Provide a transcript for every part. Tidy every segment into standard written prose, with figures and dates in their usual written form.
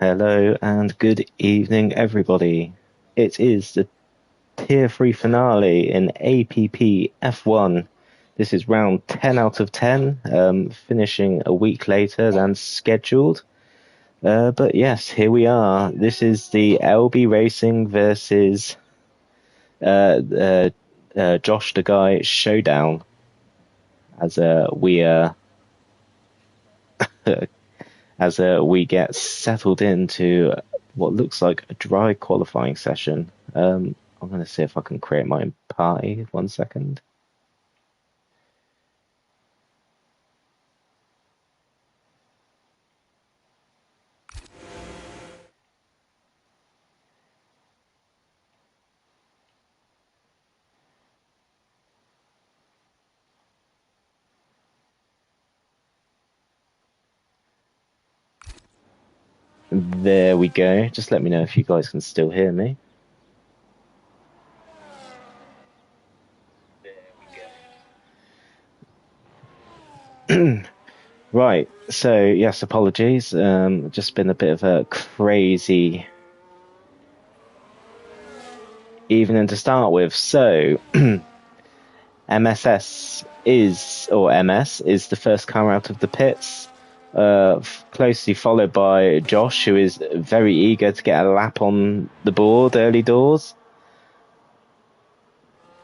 Hello and good evening, everybody. It is the Tier 3 finale in APPF1. This is round 10 out of 10, finishing a week later than scheduled. But yes, here we are. This is the LB Racing versus Josh the Guy showdown. As we get settled into what looks like a dry qualifying session. I'm going to see if I can create my own party. 1 second. There we go. Just let me know if you guys can still hear me. Right, so yes, apologies. Just been a bit of a crazy evening to start with. So, MS is the first car out of the pits, closely followed by Josh, who is very eager to get a lap on the board early doors.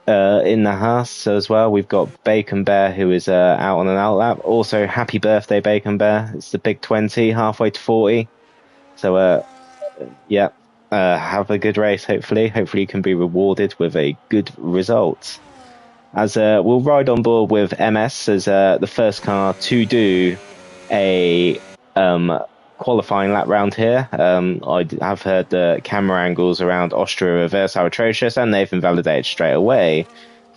In the Haas as well, we've got Bacon Bear, who is out on an out lap. Also, happy birthday, Bacon Bear. It's the big 20, halfway to 40. So, yeah, have a good race, hopefully. Hopefully you can be rewarded with a good result. As we'll ride on board with MS as the first car to do a qualifying lap round here. I have heard the camera angles around Austria reverse are atrocious, and they've invalidated straight away.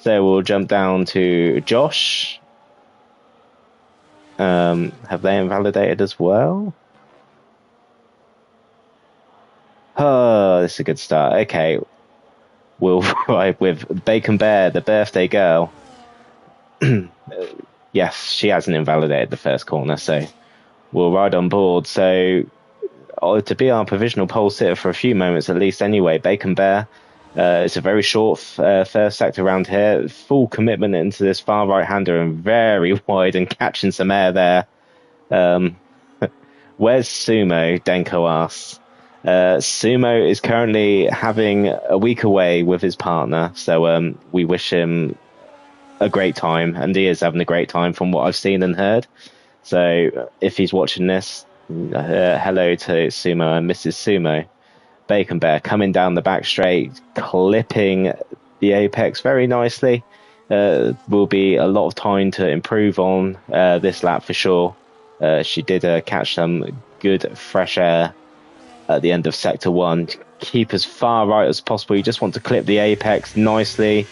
So we'll jump down to Josh. Have they invalidated as well? Oh, this is a good start. Okay, we'll ride with Bacon Bear, the birthday girl. Yes, she hasn't invalidated the first corner, so we'll ride on board. So, to be our provisional pole sitter for a few moments at least anyway, Bacon Bear, it's a very short first sector around here. Full commitment into this far right-hander and very wide and catching some air there. Where's Sumo, Denko asks. Sumo is currently having a week away with his partner, so we wish him a great time, and he is having a great time from what I've seen and heard. So if he's watching this, hello to Sumo and Mrs. Sumo. Bacon Bear coming down the back straight, clipping the apex very nicely. Will be a lot of time to improve on this lap for sure. She did catch some good fresh air at the end of sector 1. Keep as far right as possible. You just want to clip the apex nicely.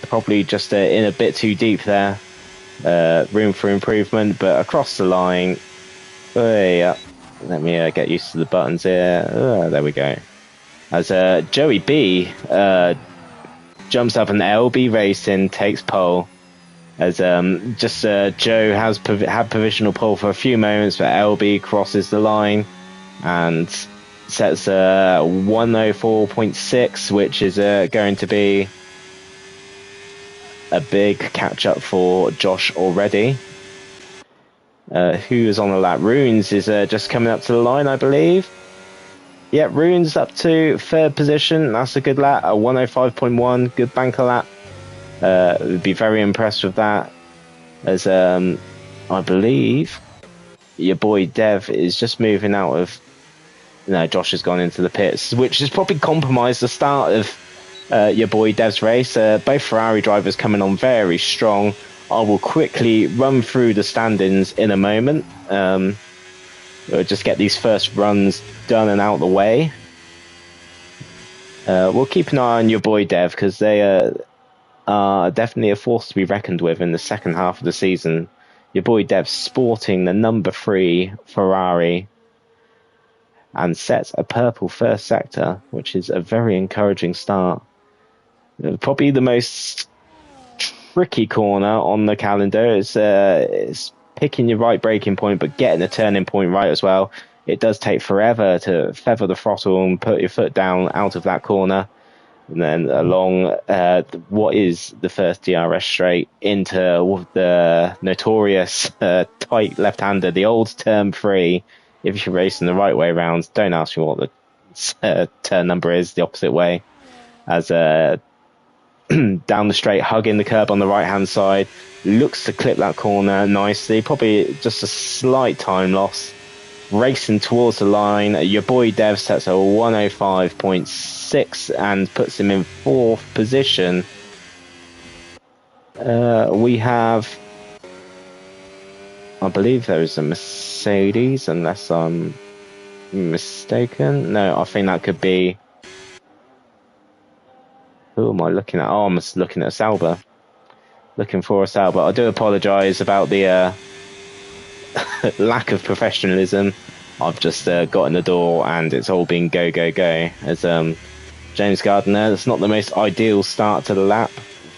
Probably just in a bit too deep there. Room for improvement, but across the line. Yeah. Let me get used to the buttons here. There we go. As Joey B jumps up and LB Racing takes pole. As Joe has had provisional pole for a few moments, but LB crosses the line and sets 104.6, which is going to be a big catch up for Josh already. Who is on the lap? Runes is just coming up to the line, I believe. Yeah, Runes up to third position. That's a good lap. A 105.1, good banker lap. Would be very impressed with that. As I believe your boy Dev is just moving out of. No, Josh has gone into the pits, which has probably compromised the start of your boy Dev's race. Both Ferrari drivers coming on very strong. I will quickly run through the standings in a moment. We'll just get these first runs done and out of the way. We'll keep an eye on your boy Dev, because they are definitely a force to be reckoned with in the second half of the season. Your boy Dev sporting the number 3 Ferrari and sets a purple first sector, which is a very encouraging start. Probably the most tricky corner on the calendar. It's picking your right braking point, but getting a turning point right as well. it does take forever to feather the throttle and put your foot down out of that corner. And then along what is the first DRS straight into the notorious tight left-hander, the old turn 3. If you're racing the right way around, don't ask me what the turn number is the opposite way. As down the straight, hugging the curb on the right-hand side, looks to clip that corner nicely, probably just a slight time loss. Racing towards the line, your boy Dev sets a 105.6 and puts him in 4th position. We have, I believe there is a Mercedes, unless I'm mistaken. No, I think that could be, who am I looking at? Oh, I'm looking at Sauber. Looking for a Sauber. I do apologise about the lack of professionalism. I've just got in the door and it's all been go, go, go. As James Gardner, it's not the most ideal start to the lap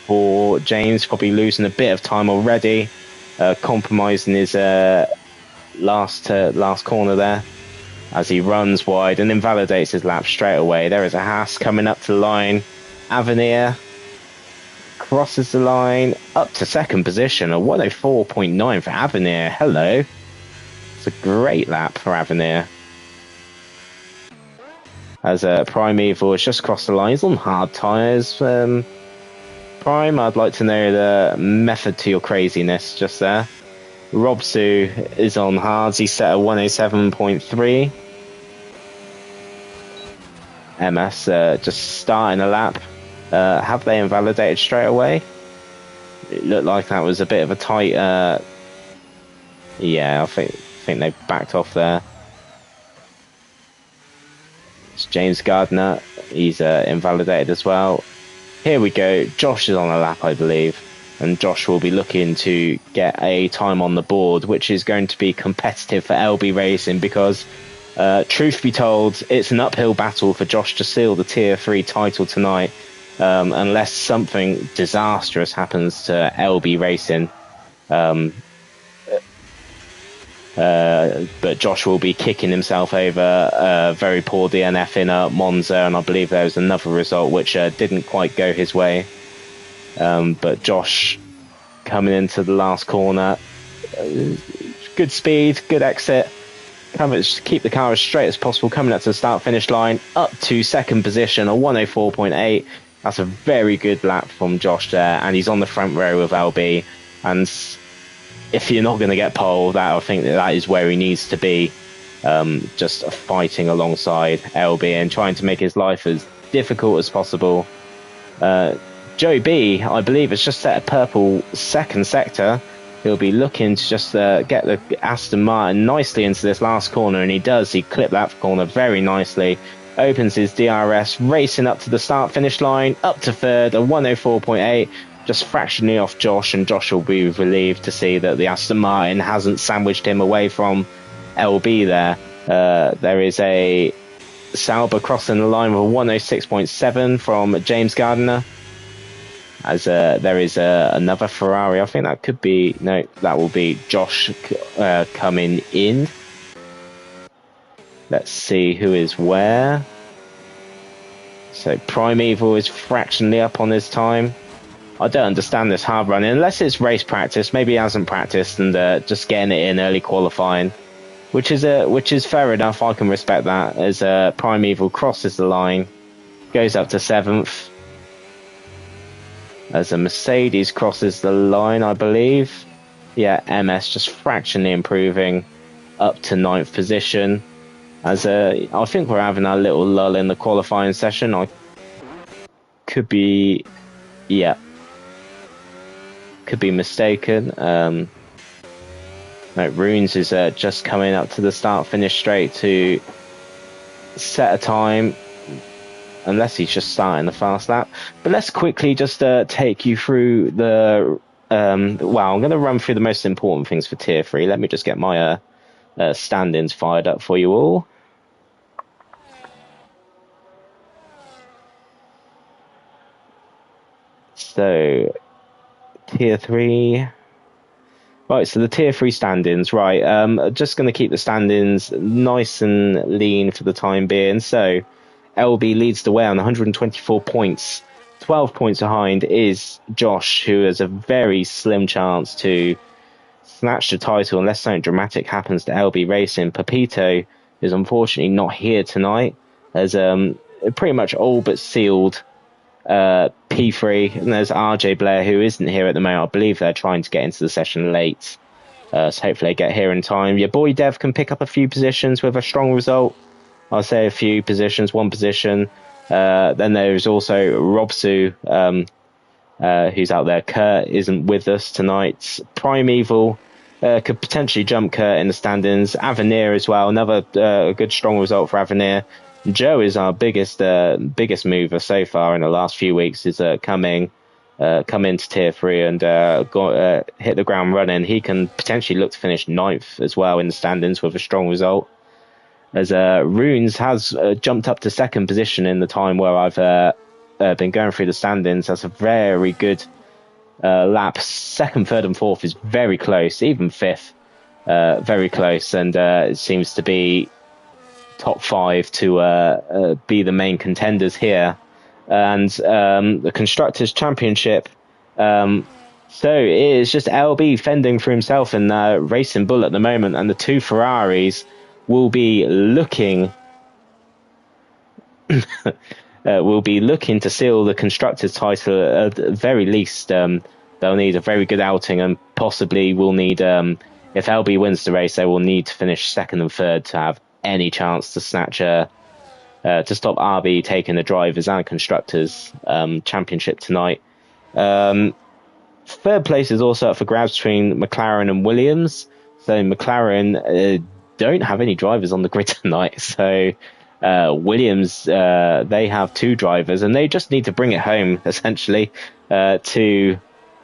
for James, probably losing a bit of time already, compromising his last corner there as he runs wide and invalidates his lap straight away. There is a Haas coming up to the line. Avenir crosses the line up to 2nd position, a 104.9 for Avenir. Hello. It's a great lap for Avenir. As Primeval has just crossed the line. He's on hard tyres. Prime, I'd like to know the method to your craziness just there. Robsu is on hards. He's set a 107.3. MS just starting a lap. Have they invalidated straight away? It looked like that was a bit of a tight... yeah, I think they backed off there. It's James Gardner. He's invalidated as well. Here we go. Josh is on a lap, I believe. And Josh will be looking to get a time on the board, which is going to be competitive for LB Racing because, truth be told, it's an uphill battle for Josh to seal the Tier 3 title tonight. Unless something disastrous happens to LB Racing. But Josh will be kicking himself over a very poor DNF in Monza, and I believe there was another result which didn't quite go his way. But Josh coming into the last corner, good speed, good exit, keep the car as straight as possible, coming up to the start-finish line, up to 2nd position, a 104.8. That's a very good lap from Josh there, and he's on the front row of LB, and if you're not going to get pole, I think that is where he needs to be, just fighting alongside LB and trying to make his life as difficult as possible. Joe B, I believe, has just set a purple 2nd sector. He'll be looking to just get the Aston Martin nicely into this last corner, and he does. He clipped that corner very nicely. Opens his DRS, racing up to the start-finish line, up to 3rd, a 104.8, just fractionally off Josh, and Josh will be relieved to see that the Aston Martin hasn't sandwiched him away from LB there. There is a Sauber crossing the line with a 106.7 from James Gardner. As there is another Ferrari. I think that could be... No, that will be Josh coming in. Let's see who is where. So Primeval is fractionally up on his time. I don't understand this hard running unless it's race practice. Maybe he hasn't practiced and just getting it in early qualifying, which is fair enough. I can respect that. As Primeval crosses the line, goes up to 7th. As a Mercedes crosses the line, I believe. Yeah, MS just fractionally improving up to 9th position. As I think we're having a little lull in the qualifying session. I could be, yeah, could be mistaken. No, Runes is just coming up to the start-finish straight to set a time, unless he's just starting the fast lap. But let's quickly just take you through the. Well, I'm going to run through the most important things for Tier 3. Let me just get my stand-ins fired up for you all. So, Tier 3, Right, so the tier 3 standings, right, just going to keep the standings nice and lean for the time being. So LB leads the way on 124 points. 12 points behind is Josh, who has a very slim chance to snatch the title unless something dramatic happens to LB Racing. Pepito is unfortunately not here tonight, as pretty much all but sealed P3, and there's RJ Blair, who isn't here at the moment. I believe they're trying to get into the session late, so hopefully they get here in time. Your boy Dev can pick up a few positions with a strong result. I'll say a few positions, one position. Then there's also Robsu, who's out there. Kurt isn't with us tonight. Primeval could potentially jump Kurt in the standings. Avenir as well, another good strong result for Avenir. Joe is our biggest mover so far in the last few weeks. Is come into tier 3 and hit the ground running. He can potentially look to finish 9th as well in the standings with a strong result. As Runes has jumped up to 2nd position in the time where I've been going through the standings. That's a very good lap. 2nd, 3rd, and 4th is very close. Even 5th, very close, and it seems to be top 5 to be the main contenders here. And the Constructors' Championship. So it is just LB fending for himself in Racing Bull at the moment, and the 2 Ferraris will be looking to seal the Constructors' title at the very least. They'll need a very good outing, and possibly will need, if LB wins the race, they will need to finish 2nd and 3rd to have any chance to snatch to stop RB taking the drivers and Constructors Championship tonight. 3rd place is also up for grabs between McLaren and Williams. So McLaren don't have any drivers on the grid tonight. So Williams, they have 2 drivers, and they just need to bring it home essentially to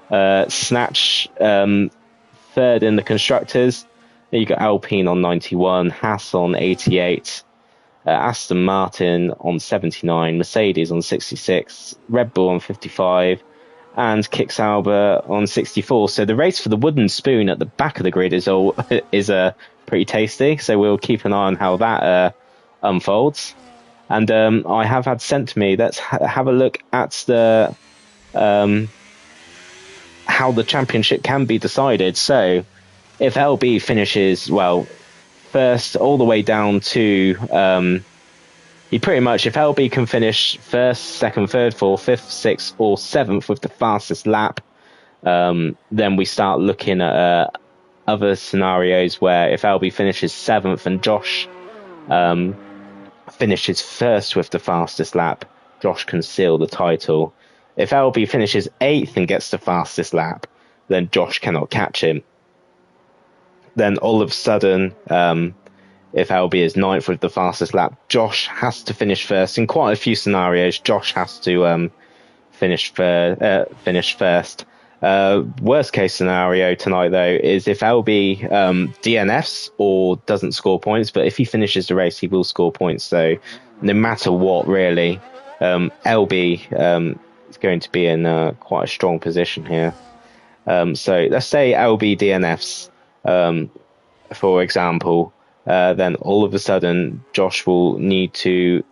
snatch 3rd in the Constructors. You got Alpine on 91, Haas on 88, Aston Martin on 79, Mercedes on 66, Red Bull on 55, and Kick Sauber on 64. So the race for the wooden spoon at the back of the grid is pretty tasty. So we'll keep an eye on how that unfolds. And I have had sent to me, let's have a look at the how the championship can be decided. So if LB finishes, well, 1st all the way down to, he pretty much, if LB can finish 1st, 2nd, 3rd, 4th, 5th, 6th, or 7th with the fastest lap, then we start looking at other scenarios where if LB finishes 7th and Josh finishes 1st with the fastest lap, Josh can seal the title. If LB finishes 8th and gets the fastest lap, then Josh cannot catch him. Then all of a sudden, if LB is 9th with the fastest lap, Josh has to finish 1st. In quite a few scenarios, Josh has to finish 1st. Worst case scenario tonight, though, is if LB DNFs or doesn't score points, but if he finishes the race, he will score points. So no matter what, really, LB is going to be in quite a strong position here. So let's say LB DNFs, for example, then all of a sudden Josh will need to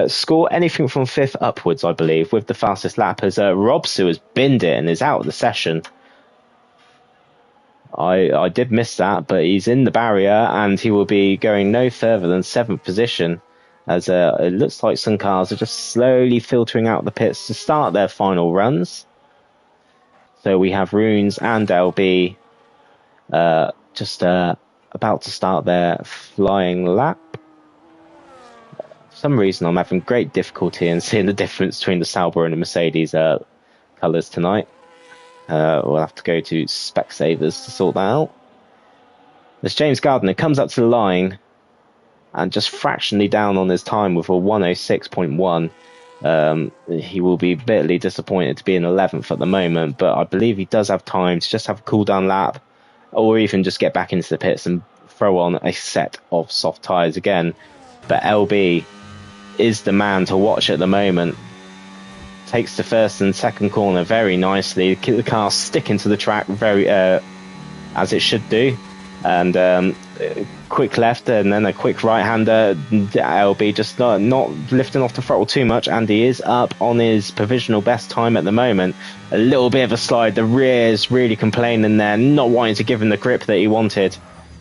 score anything from 5th upwards, I believe, with the fastest lap, as Robsu has binned it and is out of the session. I did miss that, but he's in the barrier and he will be going no further than 7th position, as it looks like some cars are just slowly filtering out the pits to start their final runs. So we have Runes and LB just about to start their flying lap. For some reason, I'm having great difficulty in seeing the difference between the Sauber and the Mercedes colours tonight. We'll have to go to Specsavers to sort that out. As James Gardner comes up to the line and just fractionally down on his time with a 106.1. He will be bitterly disappointed to be in 11th at the moment, but I believe he does have time to just have a cool down lap, or even just get back into the pits and throw on a set of soft tyres again. But LB is the man to watch at the moment. takes the first and second corner very nicely. The car sticking to the track very as it should do, and quick left and then a quick right-hander. LB just not lifting off the throttle too much, and he is up on his provisional best time at the moment. A little bit of a slide. The rear is really complaining there, not wanting to give him the grip that he wanted.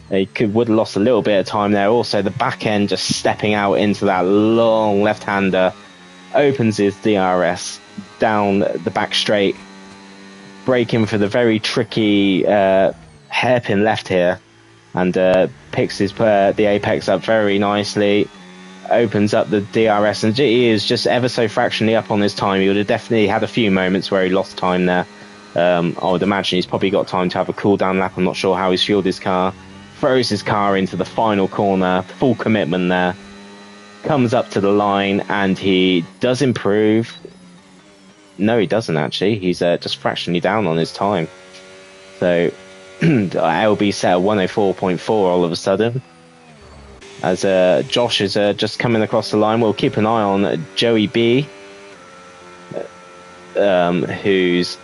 He would have lost a little bit of time there. Also, the back end just stepping out into that long left-hander. Opens his DRS down the back straight, braking for the very tricky hairpin left here, and picks the apex up very nicely. Opens up the DRS, and he is just ever so fractionally up on his time. He would have definitely had a few moments where he lost time there. I would imagine he's probably got time to have a cool down lap. I'm not sure how he's fueled his car. Throws his car into the final corner, full commitment there. Comes up to the line, and he does improve. No, he doesn't actually. He's just fractionally down on his time. So LB set at 104.4 all of a sudden. As Josh is just coming across the line, we'll keep an eye on Joey B, who's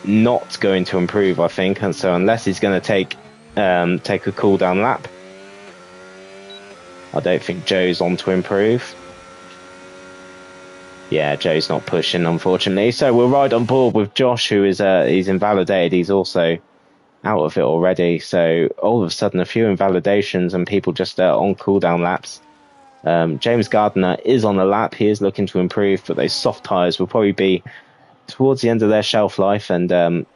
not going to improve, I think. And so unless he's going to take a cool down lap, I don't think Joe's on to improve. Yeah, Joe's not pushing, unfortunately. So we'll ride on board with Josh, who is he's invalidated. He's also out of it already. So all of a sudden, a few invalidations and people just on cooldown laps. James Gardner is on the lap. He is looking to improve, but those soft tyres will probably be towards the end of their shelf life. And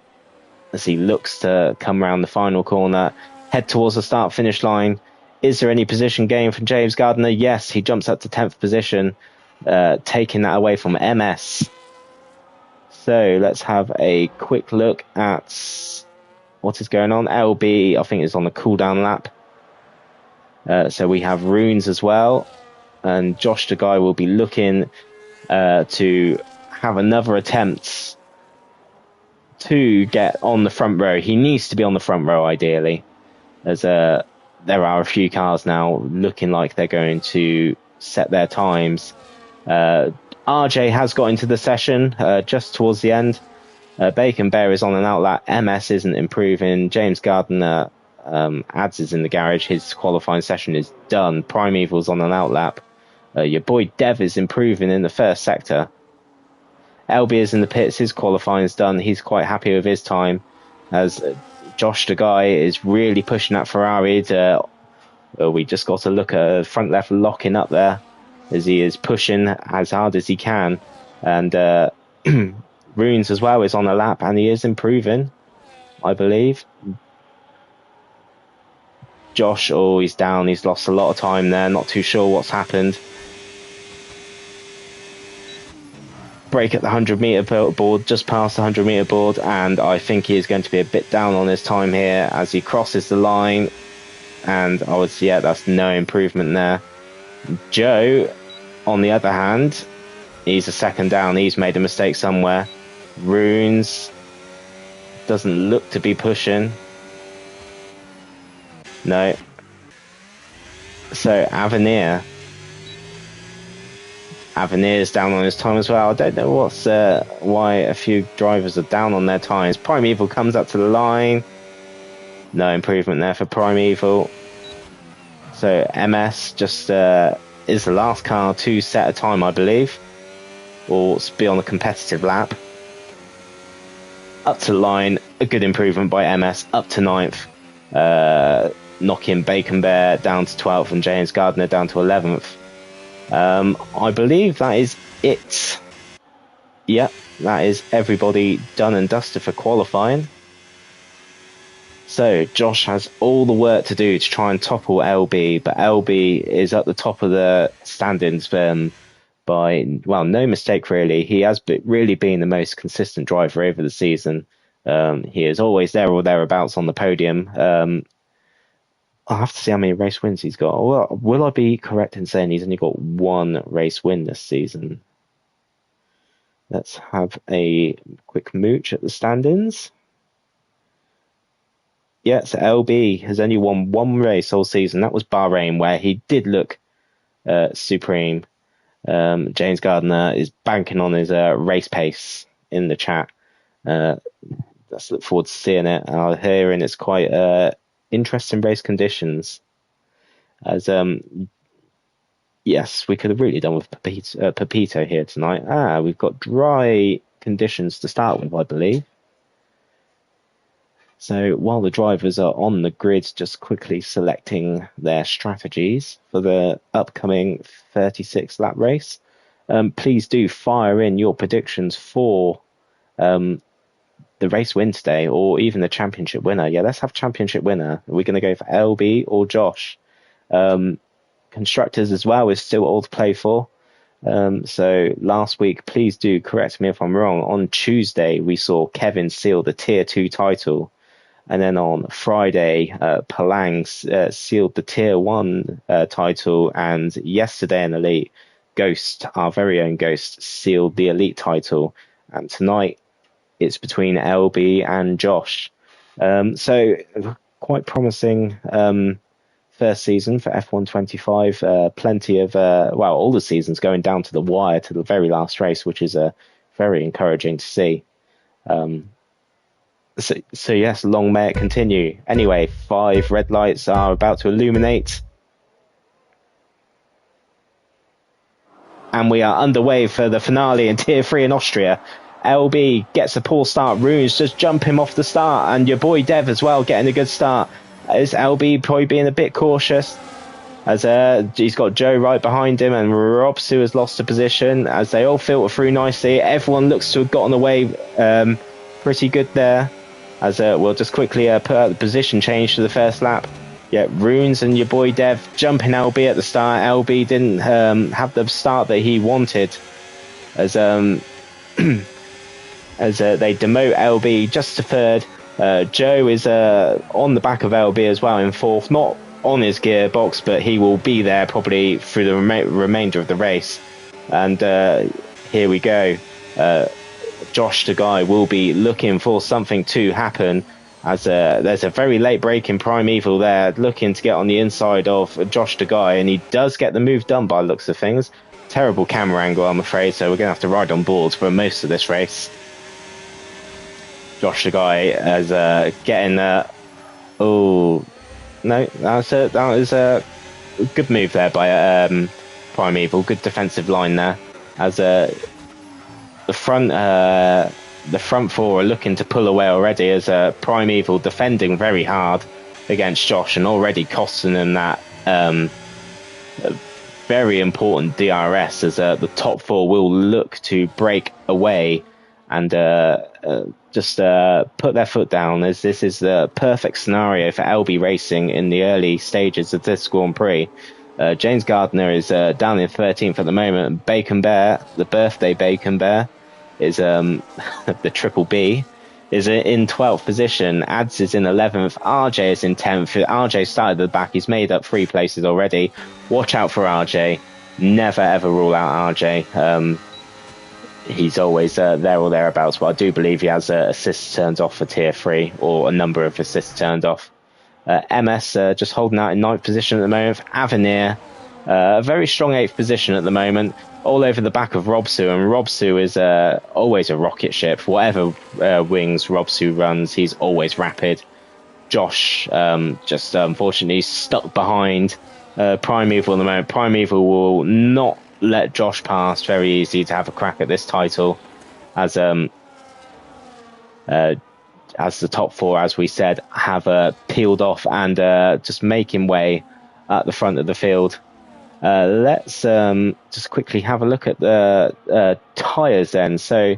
as he looks to come around the final corner, head towards the start-finish line. Is there any position gain from James Gardner? Yes, he jumps up to 10th position, taking that away from MS. So let's have a quick look at what is going on. LB, I think, is on the cooldown lap. So we have Runes as well. And Josh the guy will be looking to have another attempt to get on the front row. He needs to be on the front row, ideally, as there are a few cars now looking like they're going to set their times. RJ has got into the session just towards the end. Bacon Bear is on an outlet. MS isn't improving. James Gardner Ads is in the garage. His qualifying session is done. Primeval's on an outlap. Your boy Dev is improving in the first sector. LB is in the pits. His qualifying is done. He's quite happy with his time, as Josh the guy is really pushing that Ferrari. We just got to look at front left locking up there, as he is pushing as hard as he can. And Runes as well is on a lap, and he is improving, I believe. Josh, he's down. He's lost a lot of time there. Not too sure what's happened. Break at the 100-meter board, just past the 100-meter board, and I think he is going to be a bit down on his time here as he crosses the line. And I would say, yeah, that's no improvement there. Joe, on the other hand, he's a second down. He's made a mistake somewhere. Runes doesn't look to be pushing. No. So Avenir's down on his time as well. I don't know why a few drivers are down on their times. Primeval comes up to the line. No improvement there for Primeval. So MS just is the last car to set a time, I believe, or be on a competitive lap. Up to the line, a good improvement by MS, up to 9th. Knocking Bacon Bear down to 12th and James Gardner down to 11th. I believe that is it. Yep, that is everybody done and dusted for qualifying. So Josh has all the work to do to try and topple LB, but LB is at the top of the standings by, well, no mistake really. He has really been the most consistent driver over the season. He is always there or thereabouts on the podium. I'll have to see how many race wins he's got. Well, will I be correct in saying he's only got one race win this season? Let's have a quick mooch at the standings. Yeah, so LB has only won one race all season. That was Bahrain, where he did look supreme. James Gardner is banking on his race pace in the chat. Let's look forward to seeing it. I'm hearing it's quite interesting race conditions. As yes, we could have really done with Pepito here tonight. We've got dry conditions to start with, I believe. So while the drivers are on the grid, just quickly selecting their strategies for the upcoming 36 lap race, please do fire in your predictions for the race win today, or even the championship winner. Yeah, let's have championship winner. Are we going to go for LB or Josh? Constructors as well is still all to play for. So last week, please do correct me if I'm wrong. On Tuesday, we saw Kevin seal the Tier 2 title. And then on Friday, Palang sealed the Tier 1 title. And yesterday in Elite, Ghost, our very own Ghost, sealed the Elite title. And tonight, it's between LB and Josh. So quite promising first season for F1 25. Plenty of, all the seasons going down to the wire to the very last race, which is very encouraging to see. So yes, long may it continue. Anyway, 5 red lights are about to illuminate. And we are underway for the finale in Tier 3 in Austria. LB gets a poor start. Runes just jump him off the start. And your boy Dev as well getting a good start. Is LB probably being a bit cautious? As he's got Joe right behind him, and Robsu has lost a position. As they all filter through nicely. Everyone looks to have gotten away pretty good there. As we'll just quickly put out the position change to the first lap. Yeah, Runes and your boy Dev jumping LB at the start. LB didn't have the start that he wanted. As they demote LB just to third. Joe is on the back of LB as well in fourth. Not on his gearbox, but he will be there probably through the remainder of the race. And here we go. Josh the guy will be looking for something to happen, as there's a very late break in Primeval there, looking to get on the inside of Josh the guy, and he does get the move done by the looks of things. Terrible camera angle, I'm afraid, so we're going to have to ride on boards for most of this race. Josh the guy as getting oh no, that was a good move there by Primeval. Good defensive line there, as the front four are looking to pull away already, as Primeval defending very hard against Josh and already costing them that very important DRS, as the top four will look to break away and just put their foot down, as this is the perfect scenario for LB Racing in the early stages of this Grand Prix. James Gardner is down in 13th at the moment. Bacon Bear, the birthday Bacon Bear, is the Triple B, is in 12th position. Ads is in 11th. RJ is in 10th. RJ started at the back. He's made up 3 places already. Watch out for RJ. Never ever rule out RJ. He's always there or thereabouts, but I do believe he has assists turned off for Tier 3, or a number of assists turned off. MS just holding out in 9th position at the moment. Avenir, a very strong 8th position at the moment, all over the back of Robsu, and Robsu is always a rocket ship. Whatever wings Robsu runs, he's always rapid. Josh just unfortunately stuck behind Primeval at the moment. Primeval will not let Josh pass very easy to have a crack at this title, as the top four, as we said, have peeled off and just making way at the front of the field. Let's just quickly have a look at the tyres then. So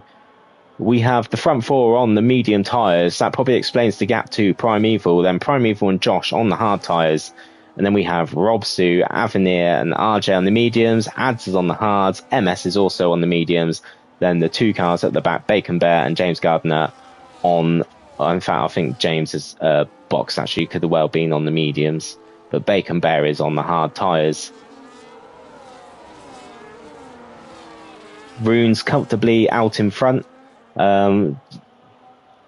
we have the front four on the medium tyres. That probably explains the gap to Primeval. Then Primeval and Josh on the hard tyres. And then we have Robsu, Avenir and RJ on the mediums. Ads is on the hards. MS is also on the mediums. Then the 2 cars at the back, Bacon Bear and James Gardner on... In fact, I think James's box actually could have well been on the mediums. But Bacon Bear is on the hard tyres. Runes comfortably out in front.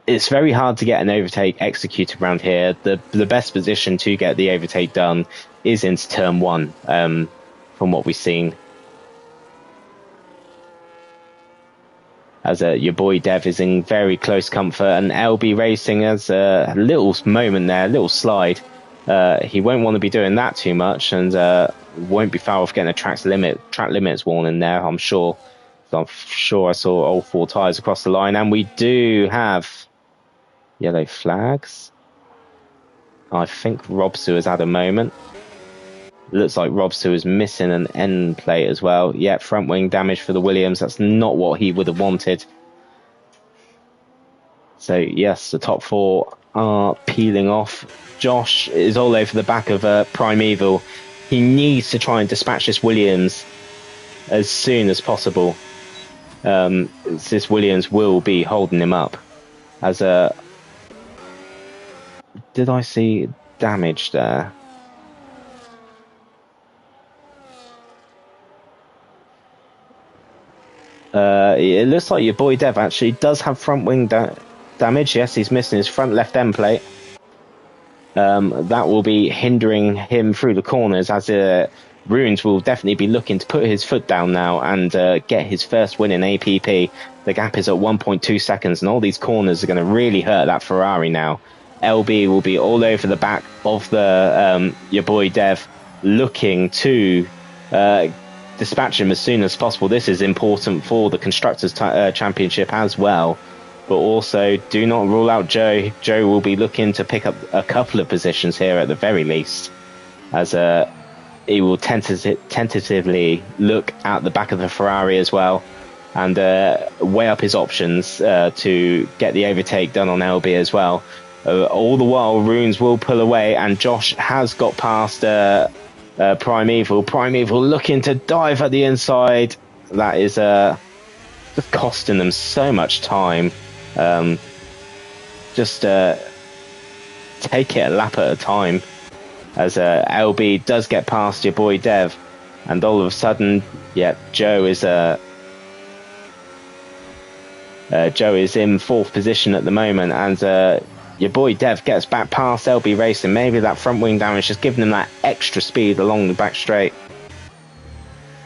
It's very hard to get an overtake executed around here. The best position to get the overtake done is into turn 1, from what we've seen. as your boy Dev is in very close comfort, and LB Racing has a little moment there, a little slide. He won't want to be doing that too much, and won't be far off getting a track limits warning there, I'm sure. So I'm sure I saw all 4 tyres across the line, and we do have yellow flags. I think Robsu has had a moment. Looks like Robsu is missing an end plate as well. Yeah, front wing damage for the Williams. That's not what he would have wanted. So yes, the top 4 are peeling off. Josh is all over the back of Primeval. He needs to try and dispatch this Williams as soon as possible. This Williams will be holding him up. As did I see damage there? It looks like your boy Dev actually does have front wing damage. Yes, he's missing his front left end plate. That will be hindering him through the corners, as Runes will definitely be looking to put his foot down now and get his first win in APP. The gap is at 1.2 seconds, and all these corners are going to really hurt that Ferrari now. LB will be all over the back of the your boy Dev, looking to dispatch him as soon as possible. This is important for the Constructors' Championship as well. But also, do not rule out Joe. Joe will be looking to pick up a couple of positions here at the very least, as he will tentatively look at the back of the Ferrari as well, and weigh up his options to get the overtake done on LB as well. All the while, Runes will pull away, and Josh has got past Primeval. Primeval looking to dive at the inside. That is just costing them so much time. Just take it a lap at a time, as LB does get past your boy Dev, and all of a sudden, yeah, Joe is in 4th position at the moment, and your boy Dev gets back past LB Racing. Maybe that front wing damage just giving him that extra speed along the back straight,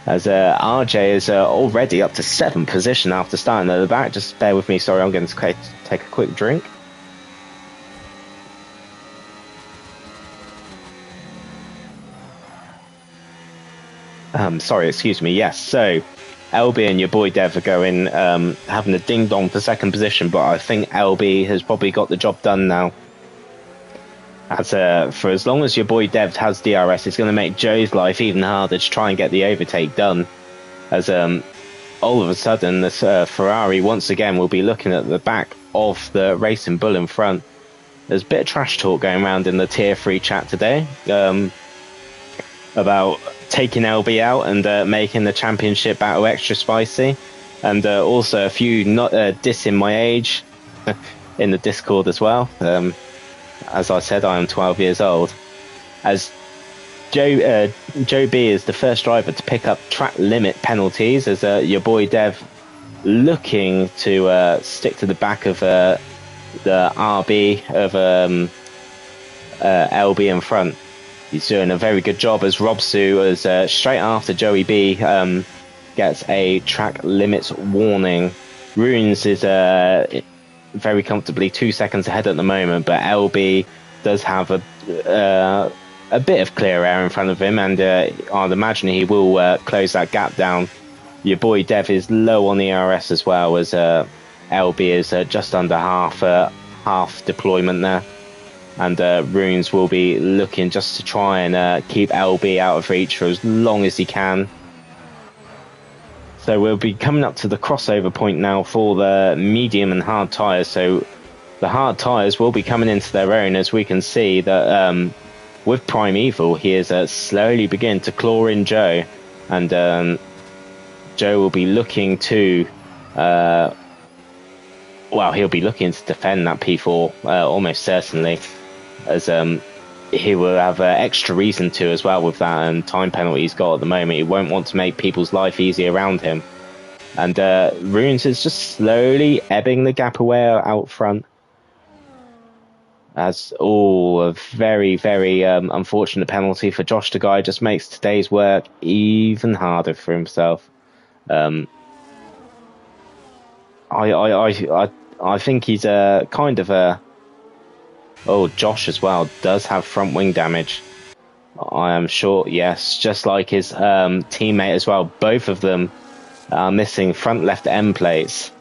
as RJ is already up to 7th position after starting at the back. Just bear with me, sorry, I'm going to take a quick drink. Sorry, excuse me. Yes, so LB and your boy Dev are going, having a ding-dong for 2nd position, but I think LB has probably got the job done now. As for as long as your boy Dev has DRS, it's going to make Joe's life even harder to try and get the overtake done. As all of a sudden, this Ferrari once again will be looking at the back of the Racing Bull in front. There's a bit of trash talk going around in the Tier 3 chat today about taking LB out and making the championship battle extra spicy, and also a few not dissing my age in the Discord as well. As I said, I am 12 years old. As Joe B is the first driver to pick up track limit penalties, as your boy Dev looking to stick to the back of the RB of LB in front. He's doing a very good job, as Robsu, as straight after Joey B gets a track limits warning. Runes is very comfortably 2 seconds ahead at the moment, but LB does have a bit of clear air in front of him, and I'd imagine he will close that gap down. Your boy Dev is low on the ERS as well, as LB is just under half deployment there. And Runes will be looking just to try and keep LB out of reach for as long as he can. So we'll be coming up to the crossover point now for the medium and hard tyres. So the hard tyres will be coming into their own, as we can see that with Primeval, he is slowly beginning to claw in Joe. And Joe will be looking to... well, he'll be looking to defend that P4 almost certainly, as he will have extra reason to as well with that time penalty he's got at the moment. He won't want to make people's life easy around him. And Runes is just slowly ebbing the gap away out front. As a very, very unfortunate penalty for Josh, the guy, just makes today's work even harder for himself. I think he's a kind of a. Oh, Josh as well does have front wing damage. I am sure, yes, just like his teammate as well. Both of them are missing front left end plates.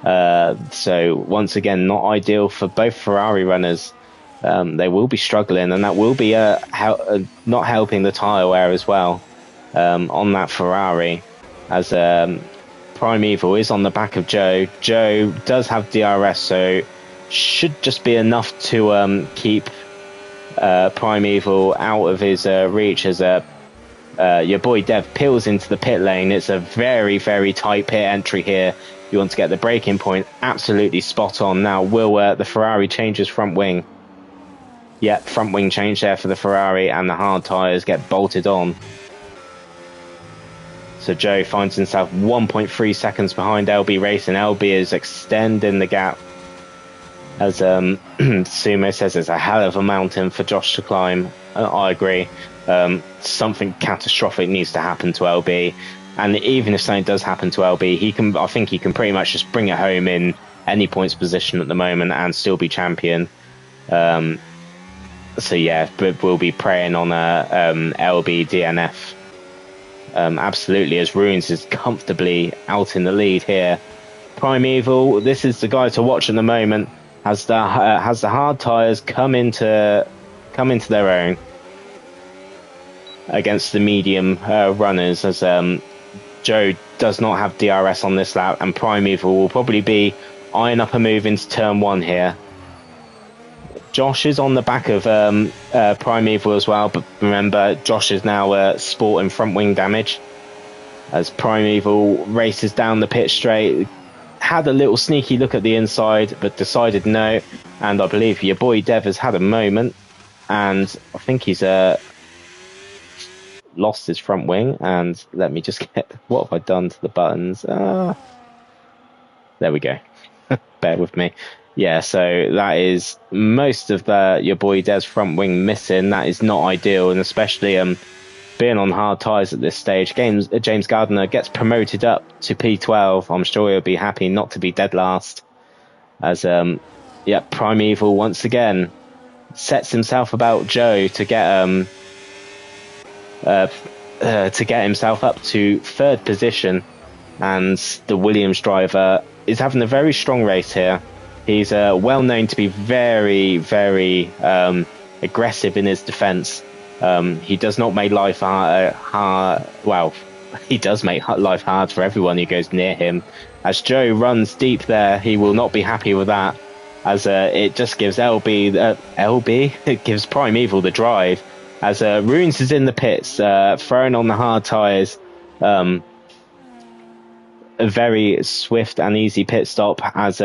So once again, not ideal for both Ferrari runners. They will be struggling, and that will be not helping the tyre wear as well on that Ferrari, as Primeval is on the back of Joe. Joe does have DRS, so should just be enough to keep Primeval out of his reach as your boy Dev peels into the pit lane. It's a very, very tight pit entry here. You want to get the braking point absolutely spot on. Now, will the Ferrari change his front wing? Yep, front wing change there for the Ferrari, and the hard tyres get bolted on. So Joe finds himself 1.3 seconds behind LB Racing. LB is extending the gap. As Sumo says, it's a hell of a mountain for Josh to climb. I agree. Something catastrophic needs to happen to LB. And even if something does happen to LB, I think he can pretty much just bring it home in any points position at the moment and still be champion. So yeah, but we'll be preying on a LB DNF. Absolutely, as Ruins is comfortably out in the lead here. Primeval, this is the guy to watch at the moment. Has the hard tyres come into their own against the medium runners, as Joe does not have DRS on this lap, and Primeval will probably be eyeing up a move into turn 1 here. Josh is on the back of Primeval as well, but remember, Josh is now sporting front wing damage as Primeval races down the pit straight. Had a little sneaky look at the inside, but decided no. And I believe your boy Dev has had a moment, and I think he's lost his front wing. And let me just get, what have I done to the buttons? There we go. Bear with me. Yeah, so that is most of your boy Dev's front wing missing. That is not ideal, and especially being on hard tyres at this stage. James Gardner gets promoted up to P12. I'm sure he'll be happy not to be dead last. As Primeval once again sets himself about Joe to get himself up to 3rd position, and the Williams driver is having a very strong race here. He's well known to be very, very aggressive in his defence. He does not make life hard. Well, he does make life hard for everyone who goes near him. As Joe runs deep there, he will not be happy with that, as it just gives it gives Primeval the drive. As Runes is in the pits, throwing on the hard tyres. A very swift and easy pit stop as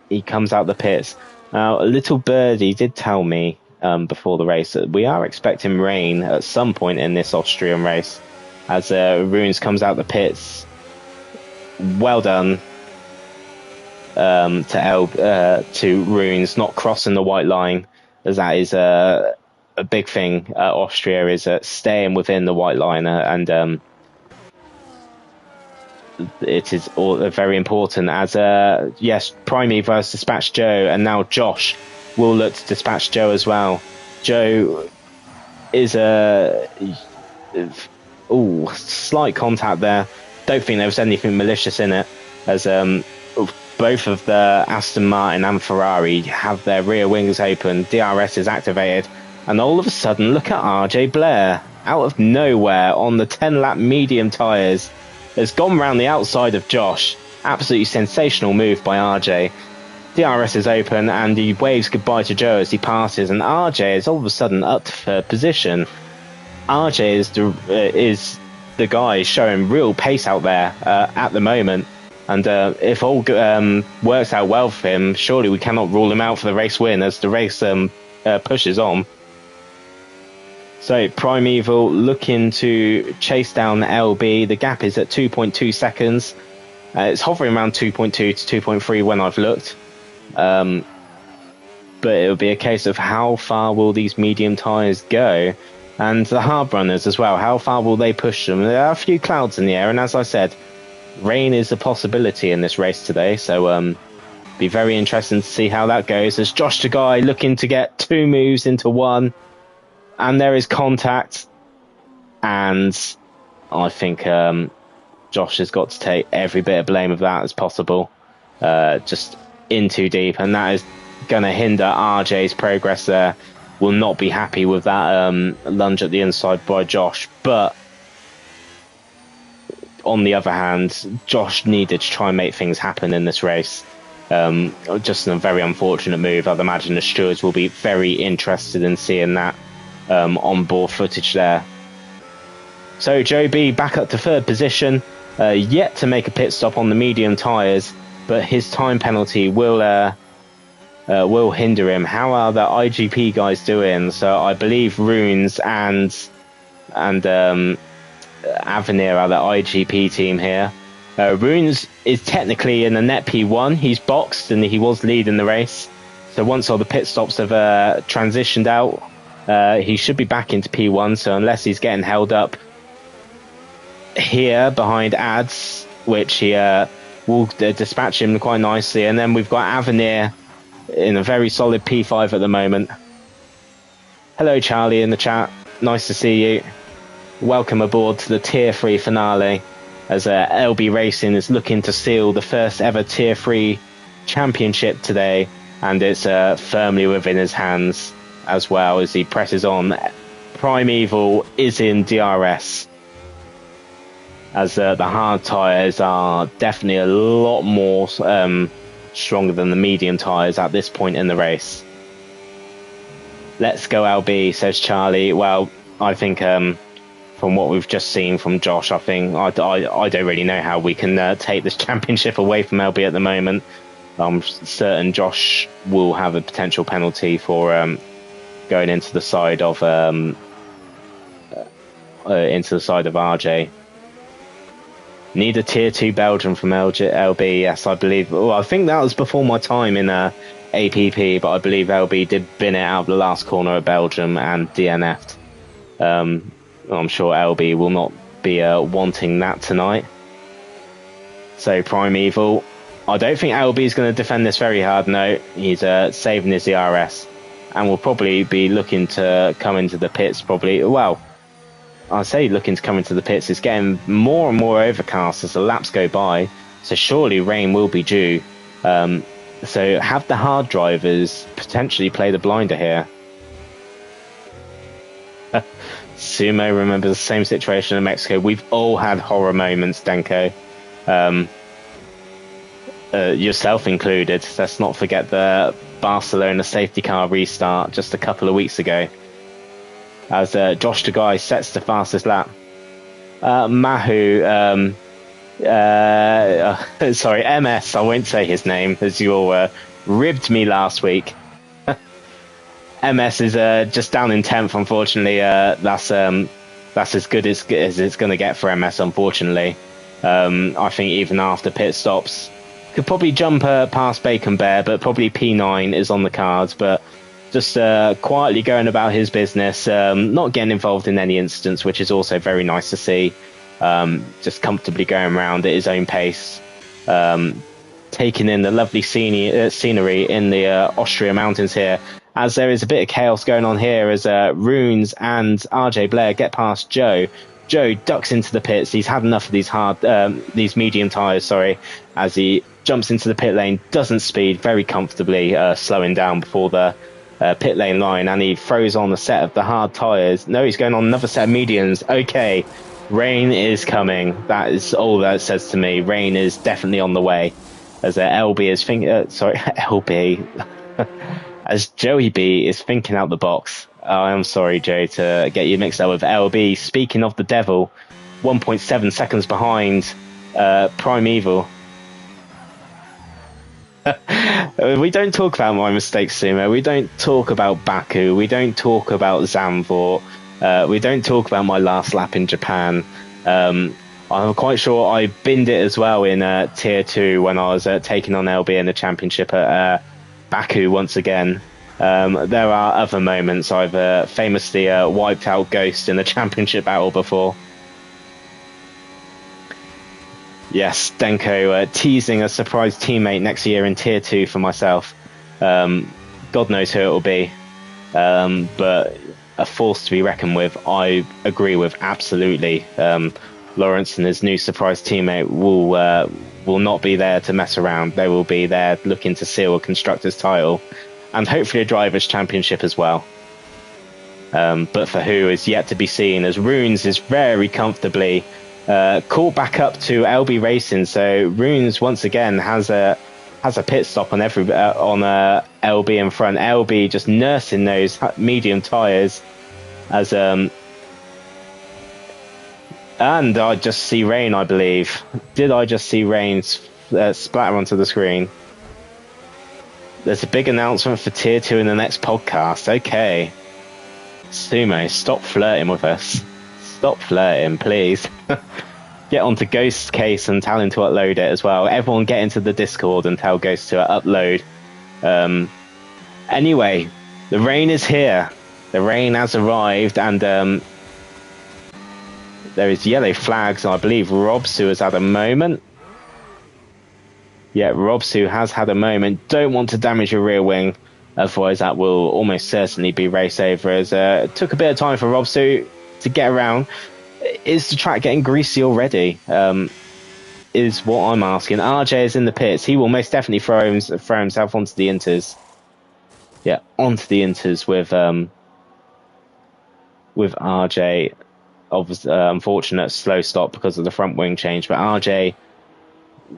he comes out the pits. Now, a little birdie did tell me before the race that we are expecting rain at some point in this Austrian race, as Runes comes out the pits. Well done to Runes not crossing the white line, as that is a big thing. Austria is staying within the white line, and it is all very important, as yes, Primeval has dispatched Joe, and now Josh will look to dispatch Joe as well. Joe is slight contact there. Don't think there was anything malicious in it, as both of the Aston Martin and Ferrari have their rear wings open. DRS is activated, and all of a sudden, look at RJ Blair out of nowhere on the 10-lap medium tyres. Has gone round the outside of Josh. Absolutely sensational move by RJ. DRS is open, and he waves goodbye to Joe as he passes, and RJ is all of a sudden up for position. RJ is the guy showing real pace out there at the moment, and if all works out well for him, surely we cannot rule him out for the race win as the race pushes on. So Primeval looking to chase down LB. The gap is at 2.2 seconds. It's hovering around 2.2 to 2.3 when I've looked. But it'll be a case of how far will these medium tyres go, and the hard runners as well. How far will they push them? There are a few clouds in the air, and as I said, rain is a possibility in this race today, so be very interesting to see how that goes, as Josh Tagai looking to get 2 moves into 1, and there is contact, and I think Josh has got to take every bit of blame of that as possible. Just in too deep, and that is going to hinder RJ's progress there. Will not be happy with that lunge at the inside by Josh, but on the other hand, Josh needed to try and make things happen in this race. Just a very unfortunate move. I'd imagine the stewards will be very interested in seeing that on-board footage there. So Joe B back up to 3rd position, yet to make a pit stop on the medium tyres, but his time penalty will hinder him. How are the IGP guys doing? So I believe Runes and Avenir are the IGP team here. Runes is technically in the net P1. He's boxed and he was leading the race. So once all the pit stops have transitioned out, he should be back into P1. So unless he's getting held up here behind Ads, which he will dispatch him quite nicely. And then we've got Avenir in a very solid P5 at the moment. Hello, Charlie, in the chat. Nice to see you. Welcome aboard to the Tier 3 finale, as LB Racing is looking to seal the first ever Tier 3 championship today, and it's firmly within his hands as well as he presses on. Primeval is in DRS, as the hard tyres are definitely a lot more stronger than the medium tyres at this point in the race. Let's go LB, says Charlie. Well, I think from what we've just seen from Josh, I think I don't really know how we can take this championship away from LB at the moment. I'm certain Josh will have a potential penalty for going into the side of RJ. Need a Tier 2 Belgium from LB, yes, I believe. Well, I think that was before my time in APP, but I believe LB did bin it out of the last corner of Belgium and DNF'd. I'm sure LB will not be wanting that tonight. So Primeval, I don't think LB is going to defend this very hard. No, he's saving his ERS and will probably be looking to come into the pits. Probably, well, I say looking to come into the pits. It's getting more and more overcast as the laps go by, so surely rain will be due. So have the hard drivers potentially play the blinder here. Sumo remembers the same situation in Mexico. We've all had horror moments, Denko. Yourself included. Let's not forget the Barcelona safety car restart just a couple of weeks ago, as Josh Tagai sets the fastest lap. Mahu, sorry, MS, I won't say his name, as you all ribbed me last week. MS is just down in 10th, unfortunately. That's as good as it's going to get for MS, unfortunately. I think even after pit stops, could probably jump past Bacon Bear, but probably P9 is on the cards. But just quietly going about his business, not getting involved in any incidents, which is also very nice to see. Just comfortably going around at his own pace, taking in the lovely scenery in the Austria mountains here, as there is a bit of chaos going on here as Runes and RJ Blair get past Joe. Joe ducks into the pits. He's had enough of these medium tyres, as he jumps into the pit lane, doesn't speed, very comfortably slowing down before the pit lane line, and he throws on a set of the hard tyres. No, he's going on another set of mediums. Okay, rain is coming. That is all that says to me. Rain is definitely on the way, as LB is thinking. LB. As Joey B is thinking out the box. I am sorry, Joe, to get you mixed up with LB. Speaking of the devil, 1.7 seconds behind Primeval. We don't talk about my mistakes, Sumo. We don't talk about Baku. We don't talk about Zandvoort. We don't talk about my last lap in Japan. I'm quite sure I binned it as well in Tier 2 when I was taking on LB in the championship at Baku once again. There are other moments. I've famously wiped out Ghost in the championship battle before. Yes, Denko teasing a surprise teammate next year in Tier 2 for myself. God knows who it will be. But a force to be reckoned with. I agree with absolutely. Lawrence and his new surprise teammate will not be there to mess around. They will be there looking to seal a constructor's title and hopefully a driver's championship as well. But for who is yet to be seen, as Runes is very comfortably caught back up to LB Racing. So Runes once again has a pit stop on LB in front. LB just nursing those medium tyres as and I just see rain, I believe. Did I just see rain splatter onto the screen? There's a big announcement for Tier 2 in the next podcast. Okay. Sumo, stop flirting with us. Stop flirting, please. Get onto Ghost's case and tell him to upload it as well. Everyone get into the Discord and tell Ghost to upload. Anyway, the rain is here. The rain has arrived, and there is yellow flags. I believe Robsu has had a moment. Yeah, Robsu has had a moment. Don't want to damage your rear wing. Otherwise, that will almost certainly be race over. As it took a bit of time for Robsu to get around. Is the track getting greasy already? Is what I'm asking. RJ is in the pits. He will most definitely throw himself onto the inters. Yeah, onto the inters with RJ. Obviously, unfortunate slow stop because of the front wing change, but RJ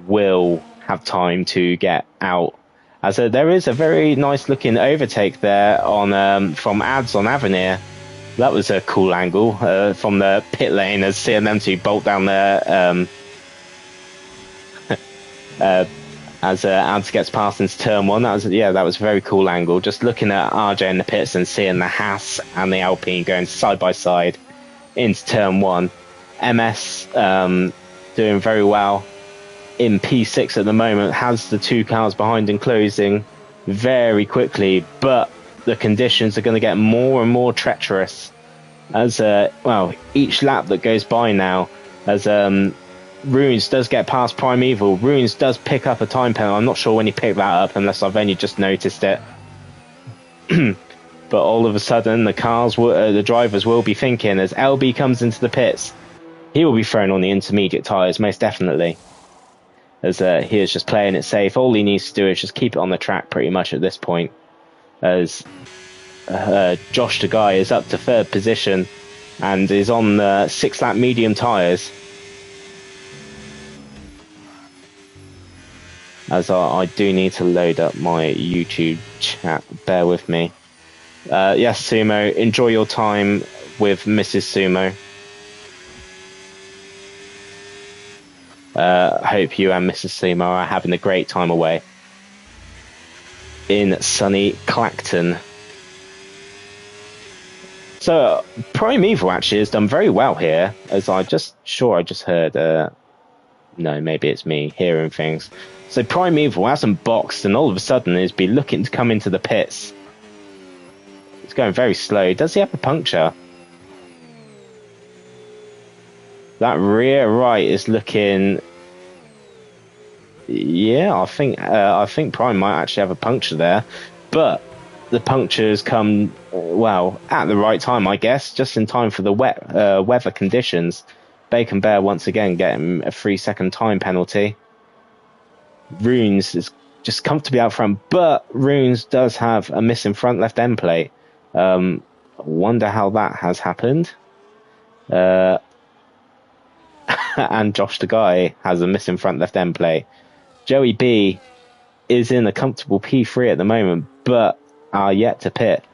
will have time to get out. As there is a very nice looking overtake there on from Ads on Avenir. That was a cool angle from the pit lane as seeing them two bolt down there as Ads gets past into turn one. That was a very cool angle. Just looking at RJ in the pits and seeing the Haas and the Alpine going side by side into turn one. MS doing very well in P6 at the moment, has the two cars behind and closing very quickly, but the conditions are going to get more and more treacherous as each lap that goes by now, as Runes does get past Primeval. Runes does pick up a time penalty. I'm not sure when he picked that up unless I've only just noticed it. But all of a sudden the drivers will be thinking, as LB comes into the pits, he will be thrown on the intermediate tyres most definitely, as he is just playing it safe. All he needs to do is just keep it on the track pretty much at this point, as Josh the guy is up to third position and is on the 6-lap medium tyres. As I do need to load up my YouTube chat, bear with me. Yes, Sumo, enjoy your time with Mrs. Sumo. Hope you and Mrs. Sumo are having a great time away in sunny Clacton. So Primeval actually has done very well here, as I just heard. No, maybe it's me hearing things. So Primeval hasn't boxed, and all of a sudden is be looking to come into the pits. It's going very slow. Does he have a puncture? That rear right is looking. Yeah, I think Prime might actually have a puncture there, but the punctures come at the right time, I guess, just in time for the wet weather conditions. Bacon Bear once again getting a 3-second time penalty. Runes is just comfortably out front, but Runes does have a missing front left end plate. Wonder how that has happened. And Josh the guy has a missing front left end plate. Joey B is in a comfortable P3 at the moment, but are yet to pit.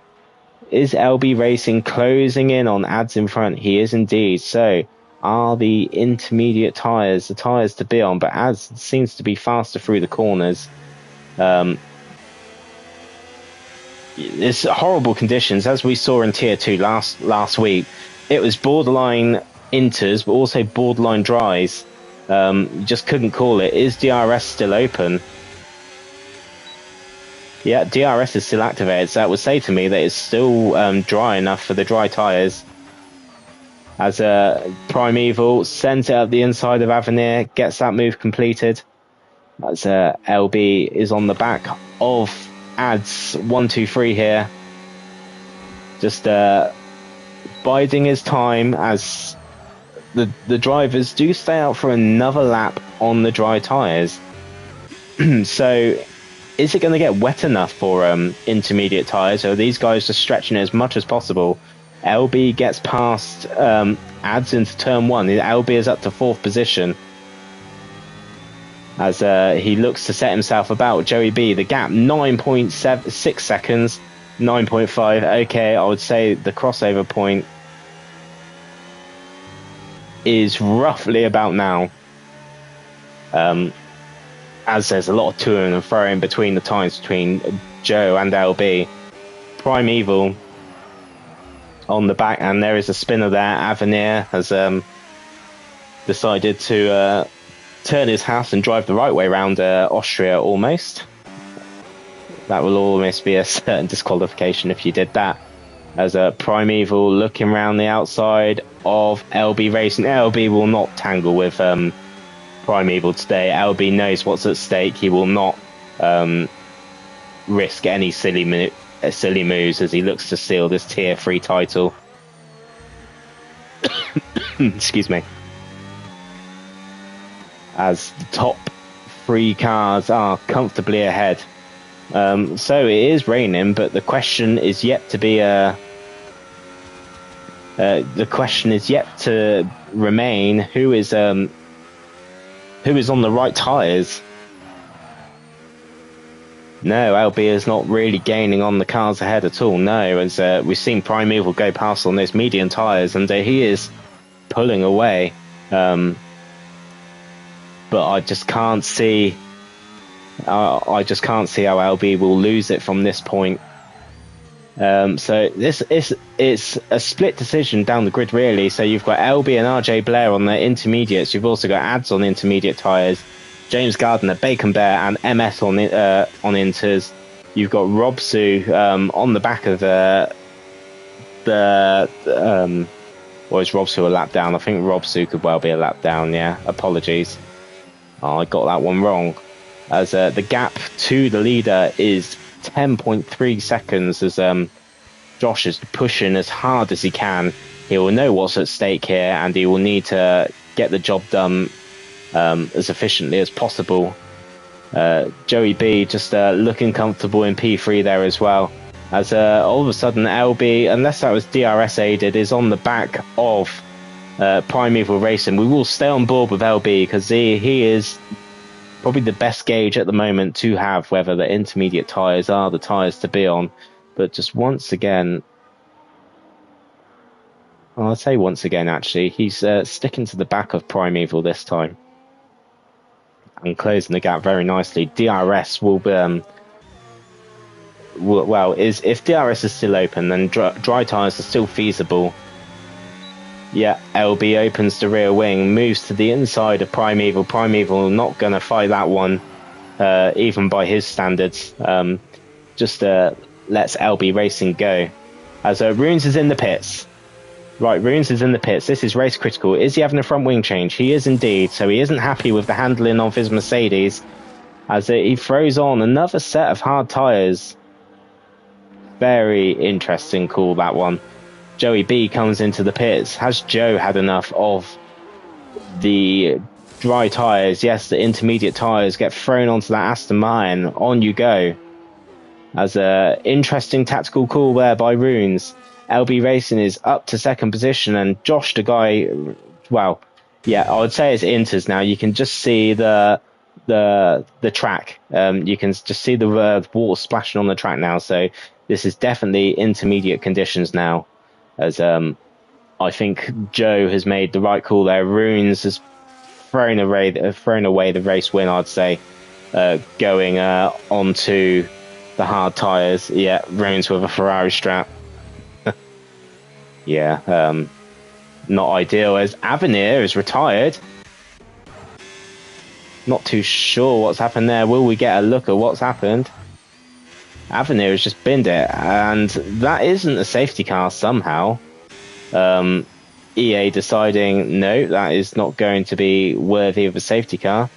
Is LB Racing closing in on Ads in front? He is indeed. So are the intermediate tyres the tyres to be on? But Ads seems to be faster through the corners. It's horrible conditions, as we saw in Tier 2 last week. It was borderline inters, but also borderline dries. You just couldn't call it. Is DRS still open? Yeah, DRS is still activated, so that would say to me that it's still dry enough for the dry tyres. as Primeval sends it up the inside of Avenir, gets that move completed. As LB is on the back of Ads 1, 2, 3 here. Just biding his time as the drivers do stay out for another lap on the dry tyres. So is it going to get wet enough for intermediate tyres, or are these guys just stretching it as much as possible? LB gets past Ads into turn 1. LB is up to 4th position as he looks to set himself about. Joey B, the gap 9.6 seconds, 9.5. Okay, I would say the crossover point is roughly about now. As there's a lot of toing and throwing between the times between Joe and LB. Primeval on the back, and there is a spinner there. Avenir has decided to turn his house and drive the right way around Austria almost. That will almost be a certain disqualification if you did that. As Primeval looking around the outside of LB Racing. LB will not tangle with Primeval today. LB knows what's at stake. He will not risk any silly moves as he looks to seal this tier 3 title. Excuse me. As the top 3 cars are comfortably ahead. So it is raining, but the question is yet to be remain who is on the right tyres. No, LB is not really gaining on the cars ahead at all. No, as we've seen Primeval go past on those medium tyres, and he is pulling away. But I just can't see. I just can't see how LB will lose it from this point. So it's a split decision down the grid really. So you've got LB and RJ Blair on the intermediates. You've also got Ads on intermediate tyres, James Gardner, Bacon Bear, and MS on inters. You've got Robsu on the back of or is Robsu a lap down? I think Robsu could well be a lap down. Yeah, apologies. Oh, I got that one wrong. As the gap to the leader is 10.3 seconds as Josh is pushing as hard as he can. He will know what's at stake here, and he will need to get the job done as efficiently as possible. Joey B just looking comfortable in P3 there as well. As all of a sudden LB, unless that was DRS aided, is on the back of Primeval Racing. We will stay on board with LB because he is probably the best gauge at the moment to have whether the intermediate tyres are the tyres to be on. But just once again, well, I'll say once again actually, he's sticking to the back of Primeval this time and closing the gap very nicely. DRS will be if DRS is still open, then dry tyres are still feasible. Yeah, LB opens the rear wing, moves to the inside of Primeval. Primeval not going to fight that one, even by his standards. Just lets LB Racing go. As Runes is in the pits. Right, Runes is in the pits. This is race critical. Is he having a front wing change? He is indeed. So he isn't happy with the handling of his Mercedes. As he throws on another set of hard tyres. Very interesting call, that one. Joey B comes into the pits. Has Joe had enough of the dry tyres? Yes, the intermediate tyres get thrown onto that Aston Martin. On you go. As a interesting tactical call there by Runes. LB Racing is up to second position, and Josh, the guy, well, yeah, I would say it's inters now. You can just see the track. You can just see the water splashing on the track now. So this is definitely intermediate conditions now. As I think Joe has made the right call there. Runes has thrown away the race win, I'd say, going onto the hard tyres. Yeah, Runes with a Ferrari strap. Yeah, not ideal, as Avenir is retired. Not too sure what's happened there. Will we get a look at what's happened? Avenir has just binned it, and that isn't a safety car somehow. EA deciding, no, that is not going to be worthy of a safety car.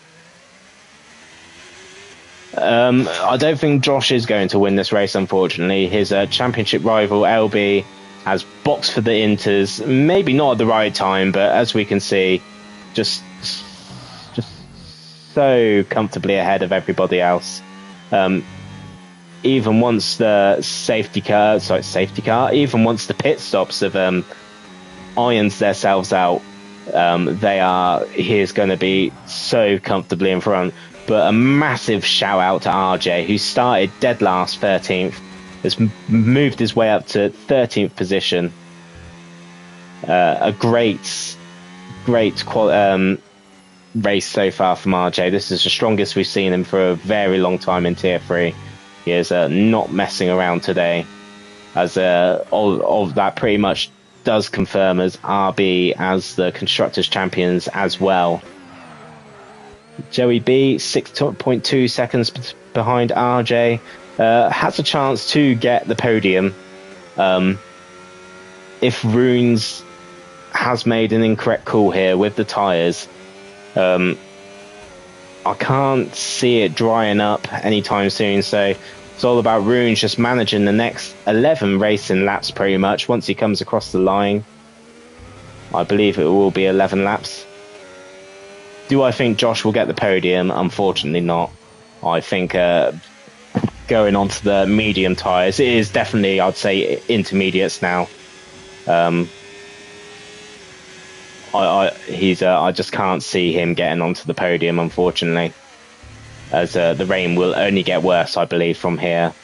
I don't think Josh is going to win this race, unfortunately. His championship rival, LB, has boxed for the Inters. Maybe not at the right time, but as we can see, just so comfortably ahead of everybody else. Even once the even once the pit stops have irons themselves out, he is going to be so comfortably in front. But a massive shout out to RJ, who started dead last, 13th, has moved his way up to 13th position. A great race so far from RJ. This is the strongest we've seen him for a very long time in Tier 3. He is not messing around today, as all of that pretty much does confirm as RB as the Constructors' Champions as well. Joey B, 6.2 seconds behind RJ, has a chance to get the podium. If Runes has made an incorrect call here with the tyres, I can't see it drying up anytime soon, so it's all about Runes just managing the next 11 racing laps pretty much once he comes across the line. I believe it will be 11 laps. Do I think Josh will get the podium? Unfortunately not. I think going on to the medium tyres, it is definitely, I'd say, intermediates now. I just can't see him getting onto the podium, unfortunately, as the rain will only get worse, I believe, from here.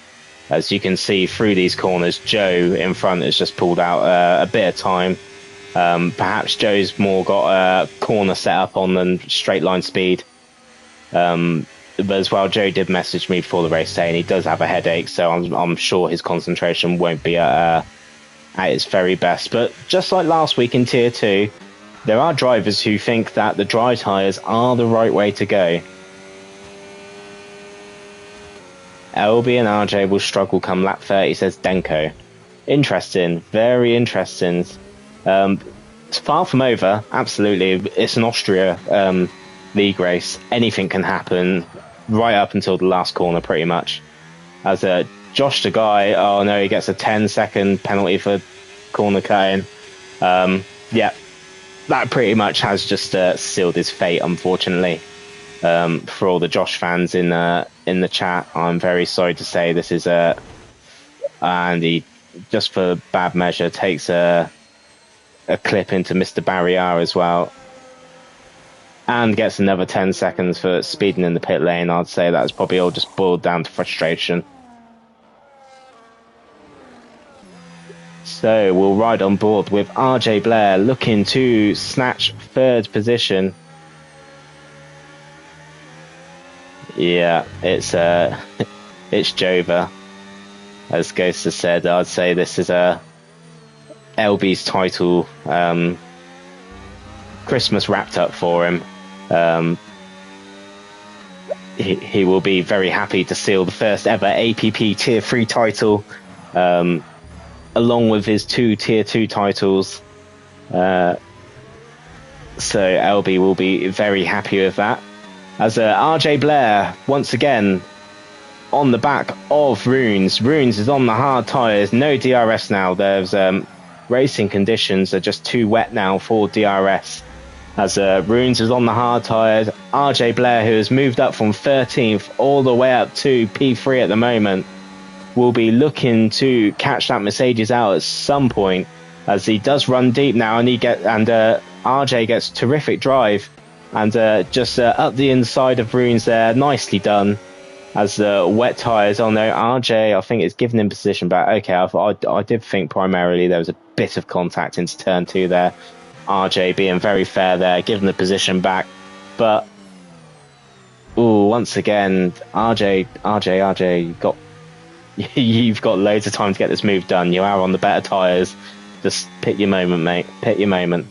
As you can see through these corners, Joe in front has just pulled out a bit of time. Perhaps Joe's more got a corner set up on than straight line speed. But as well, Joe did message me before the race saying he does have a headache, so I'm sure his concentration won't be at its very best. But just like last week in Tier 2, there are drivers who think that the dry tyres are the right way to go. LB and RJ will struggle come lap 30, says Denko. Interesting, very interesting. It's far from over, absolutely. It's an Austria league race. Anything can happen right up until the last corner, pretty much. As Josh the guy, oh no, he gets a 10-second penalty for corner cutting. Yeah, that pretty much has just sealed his fate, unfortunately. For all the Josh fans in the chat, I'm very sorry to say this is and he, just for bad measure, takes a clip into Mr. Barrier as well, and gets another 10 seconds for speeding in the pit lane. I'd say that's probably all just boiled down to frustration. So we'll ride on board with RJ Blair looking to snatch third position. Yeah, it's Jova. As Ghost has said, I'd say this is LB's title Christmas wrapped up for him. He will be very happy to seal the first ever APP Tier 3 title, along with his 2 Tier 2 titles. So LB will be very happy with that. As RJ Blair, once again, on the back of Runes. Runes is on the hard tyres, no DRS now. There's racing conditions are just too wet now for DRS. As Runes is on the hard tyres, RJ Blair, who has moved up from 13th all the way up to P3 at the moment, will be looking to catch that Mercedes out at some point, as he does run deep now, and RJ gets terrific drive, and just up the inside of Runes there, nicely done. As the wet tyres, oh no, RJ, I think it's given him position back. Okay, I did think primarily there was a bit of contact into turn 2 there. RJ being very fair there, giving the position back. But, once again, RJ, you've got loads of time to get this move done. You are on the better tyres. Just pick your moment, mate. Pick your moment.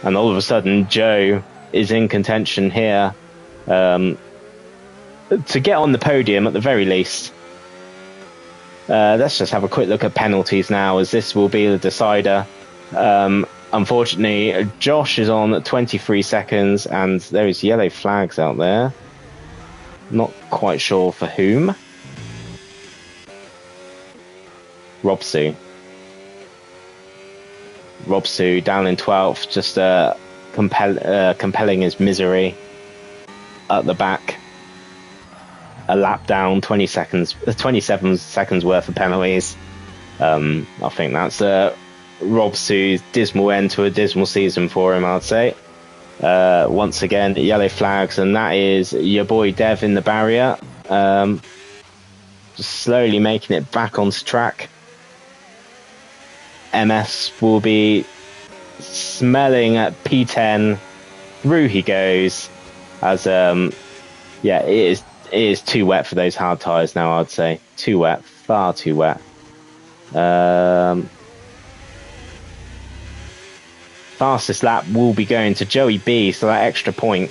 And all of a sudden, Joe is in contention here. To get on the podium at the very least. Let's just have a quick look at penalties now, as this will be the decider. unfortunately, Josh is on 23 seconds, and there is yellow flags out there. Not quite sure for whom. Robsu down in 12th, just compelling his misery at the back. A lap down, 27 seconds worth of penalties. I think that's Robsu's dismal end to a dismal season for him, I'd say. Once again, yellow flags, and that is your boy Dev in the barrier. Just slowly making it back onto track. MS will be smelling at P10. Through he goes. As it is too wet for those hard tyres now, I'd say. Too wet, far too wet. Fastest lap will be going to Joey B, so that extra point.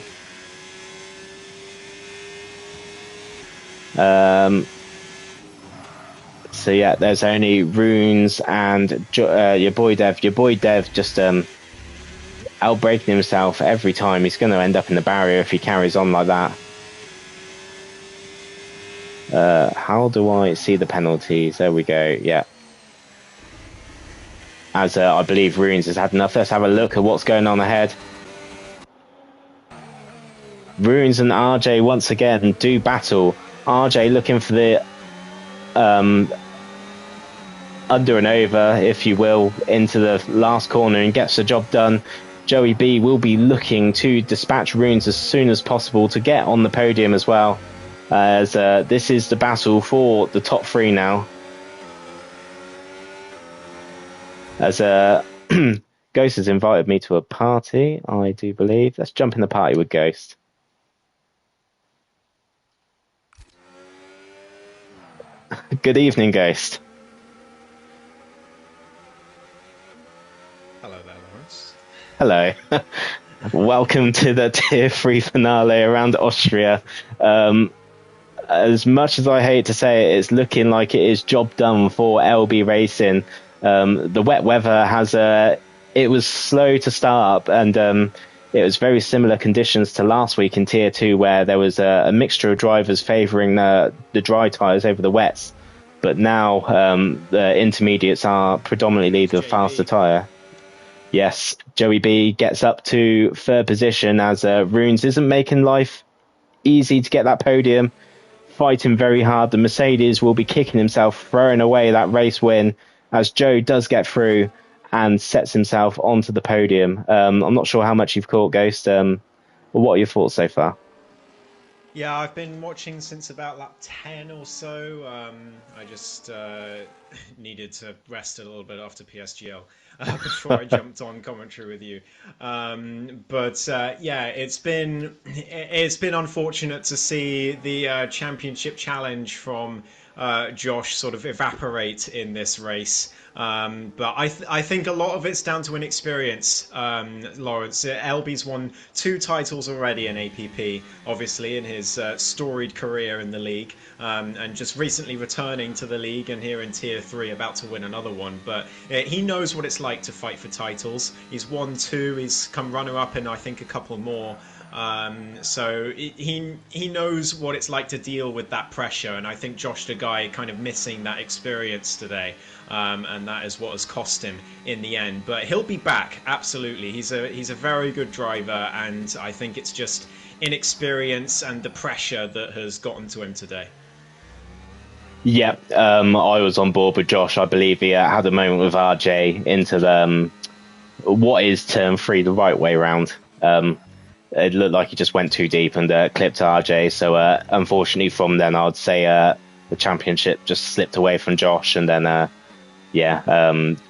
So yeah, there's only Runes and your boy Dev. Your boy Dev just outbraking himself every time. He's going to end up in the barrier if he carries on like that. How do I see the penalties? There we go. Yeah. As I believe Runes has had enough. Let's have a look at what's going on ahead. Runes and RJ once again do battle. RJ looking for the under and over, if you will, into the last corner and gets the job done. Joey B will be looking to dispatch Runes as soon as possible to get on the podium as well, as this is the battle for the top three now. As Ghost has invited me to a party, I do believe. Let's jump in the party with Ghost. Good evening, Ghost. Hello there, Lawrence. Hello. Welcome to the Tier 3 finale around Austria. As much as I hate to say it, it's looking like it is job done for LB Racing. The wet weather has it was slow to start up, and it was very similar conditions to last week in Tier 2, where there was a mixture of drivers favouring the dry tyres over the wets. But now the intermediates are predominantly the faster tyre. Yes, Joey B gets up to third position, as Runes isn't making life easy to get that podium. Fighting very hard. The Mercedes will be kicking himself, throwing away that race win, as Joe does get through and sets himself onto the podium. I'm not sure how much you've caught, Ghost. What are your thoughts so far? Yeah, I've been watching since about lap 10 or so. I just needed to rest a little bit after PSGL before I jumped on commentary with you. Yeah, it's been unfortunate to see the championship challenge from Josh sort of evaporate in this race. But I think a lot of it's down to inexperience, Lawrence. LB's won 2 titles already in APP, obviously, in his storied career in the league, and just recently returning to the league and here in Tier 3 about to win another one. But he knows what it's like to fight for titles. He's won 2, he's come runner-up in I think a couple more. So he knows what it's like to deal with that pressure, and I think Josh the guy kind of missing that experience today, and that is what has cost him in the end. But he'll be back, absolutely. He's a very good driver, and I think it's just inexperience and the pressure that has gotten to him today. Yeah, I was on board with Josh. I believe he had a moment with RJ into the what is turn 3 the right way round. It looked like he just went too deep and clipped RJ. So unfortunately from then, I'd say the championship just slipped away from Josh. And then,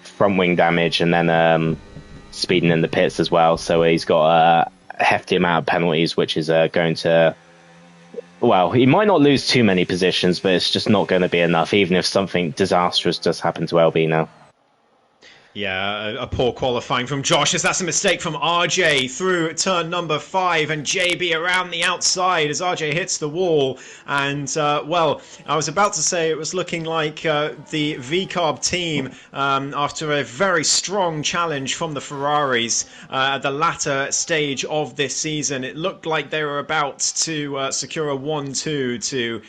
front wing damage and then speeding in the pits as well. So he's got a hefty amount of penalties, which is going to... Well, he might not lose too many positions, but it's just not going to be enough, even if something disastrous does happen to LB now. Yeah, a poor qualifying from Josh, as that's a mistake from RJ through turn number 5, and JB around the outside as RJ hits the wall. And, well, I was about to say it was looking like the VCARB team, after a very strong challenge from the Ferraris at the latter stage of this season, it looked like they were about to secure a 1-2 to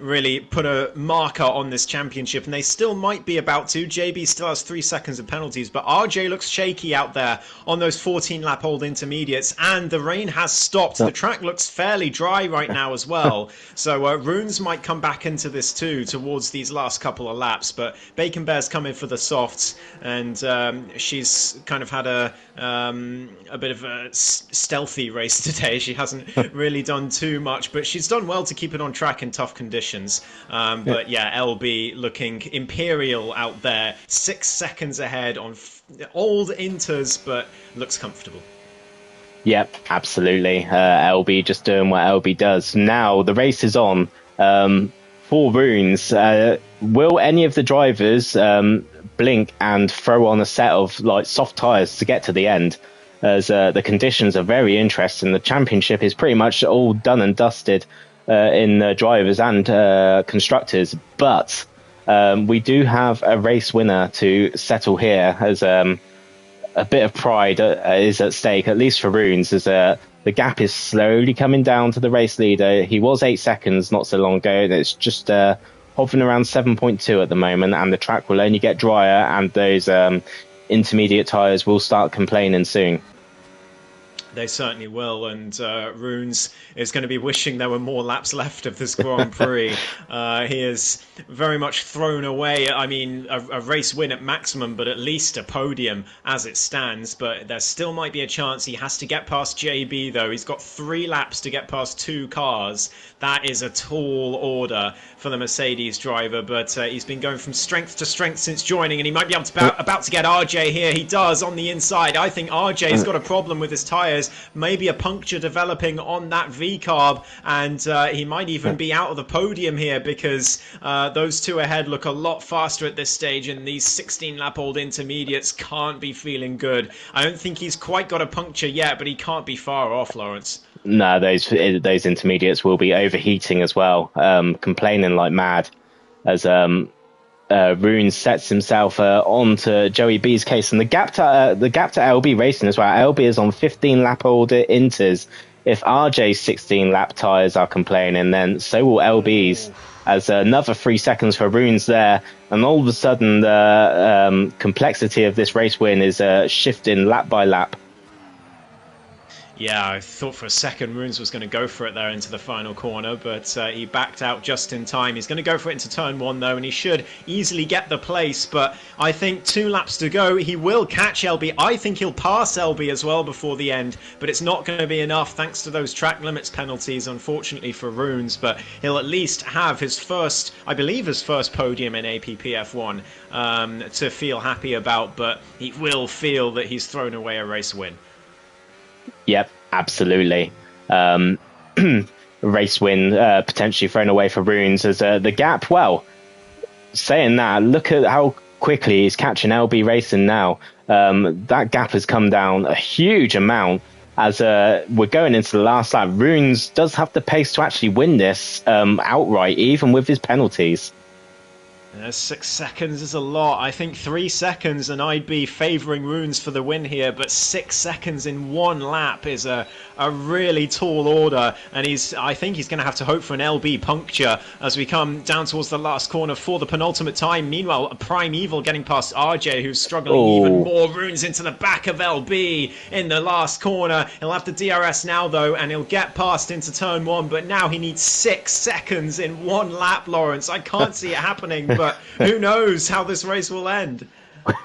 really put a marker on this championship, and they still might be about to. JB still has 3 seconds of penalties, but RJ looks shaky out there on those 14-lap old intermediates, and the rain has stopped. The track looks fairly dry right now as well, so Runes might come back into this too towards these last couple of laps, but Bacon Bear's come in for the softs, and she's kind of had a bit of a stealthy race today. She hasn't really done too much, but she's done well to keep it on track in tough conditions. But yeah, LB looking imperial out there, 6 seconds ahead on old inters, but looks comfortable. Yep, absolutely. LB just doing what LB does. Now the race is on. For Runes, will any of the drivers blink and throw on a set of like soft tyres to get to the end? As the conditions are very interesting. The championship is pretty much all done and dusted in drivers and constructors, but we do have a race winner to settle here, as a bit of pride is at stake, at least for Runes, as the gap is slowly coming down to the race leader. He was 8 seconds not so long ago, and it's just hovering around 7.2 at the moment, and the track will only get drier, and those intermediate tyres will start complaining soon. They certainly will, and Runes is going to be wishing there were more laps left of this Grand Prix. He is very much thrown away. I mean, a race win at maximum, but at least a podium as it stands. But there still might be a chance. He has to get past JB, though. He's got 3 laps to get past 2 cars. That is a tall order for the Mercedes driver, but he's been going from strength to strength since joining, and he might be about to get RJ here. He does on the inside. I think RJ's got a problem with his tyres. Maybe a puncture developing on that V-carb, and he might even be out of the podium here, because those 2 ahead look a lot faster at this stage, and these 16-lap-old intermediates can't be feeling good. I don't think he's quite got a puncture yet, but he can't be far off, Lawrence. No, those intermediates will be overheating as well, complaining like mad, as Rune sets himself onto Joey B's case, and the gap to LB Racing as well. LB is on 15-lap-old inters. If RJ's 16-lap tyres are complaining, then so will LB's, as another 3 seconds for Runes there, and all of a sudden the complexity of this race win is shifting lap by lap. Yeah, I thought for a second Runes was going to go for it there into the final corner, but he backed out just in time. He's going to go for it into turn 1, though, and he should easily get the place, but I think 2 laps to go. He will catch LB. I think he'll pass LB as well before the end, but it's not going to be enough thanks to those track limits penalties, unfortunately, for Runes, but he'll at least have his first, I believe his first podium in APPF1 to feel happy about, but he will feel that he's thrown away a race win. Yep, absolutely. Race win potentially thrown away for Runes, as the gap, well, saying that, look at how quickly he's catching LB Racing now. That gap has come down a huge amount, as we're going into the last lap. Runes does have the pace to actually win this outright, even with his penalties. 6 seconds is a lot. I think 3 seconds and I'd be favouring Runes for the win here, but 6 seconds in 1 lap is a really tall order, and I think he's going to have to hope for an LB puncture as we come down towards the last corner for the penultimate time. Meanwhile, a Primeval getting past RJ, who's struggling even more. Runes into the back of LB in the last corner. He'll have the DRS now, though, and he'll get past into turn 1, but now he needs 6 seconds in 1 lap, Lawrence. I can't see it happening, but who knows how this race will end.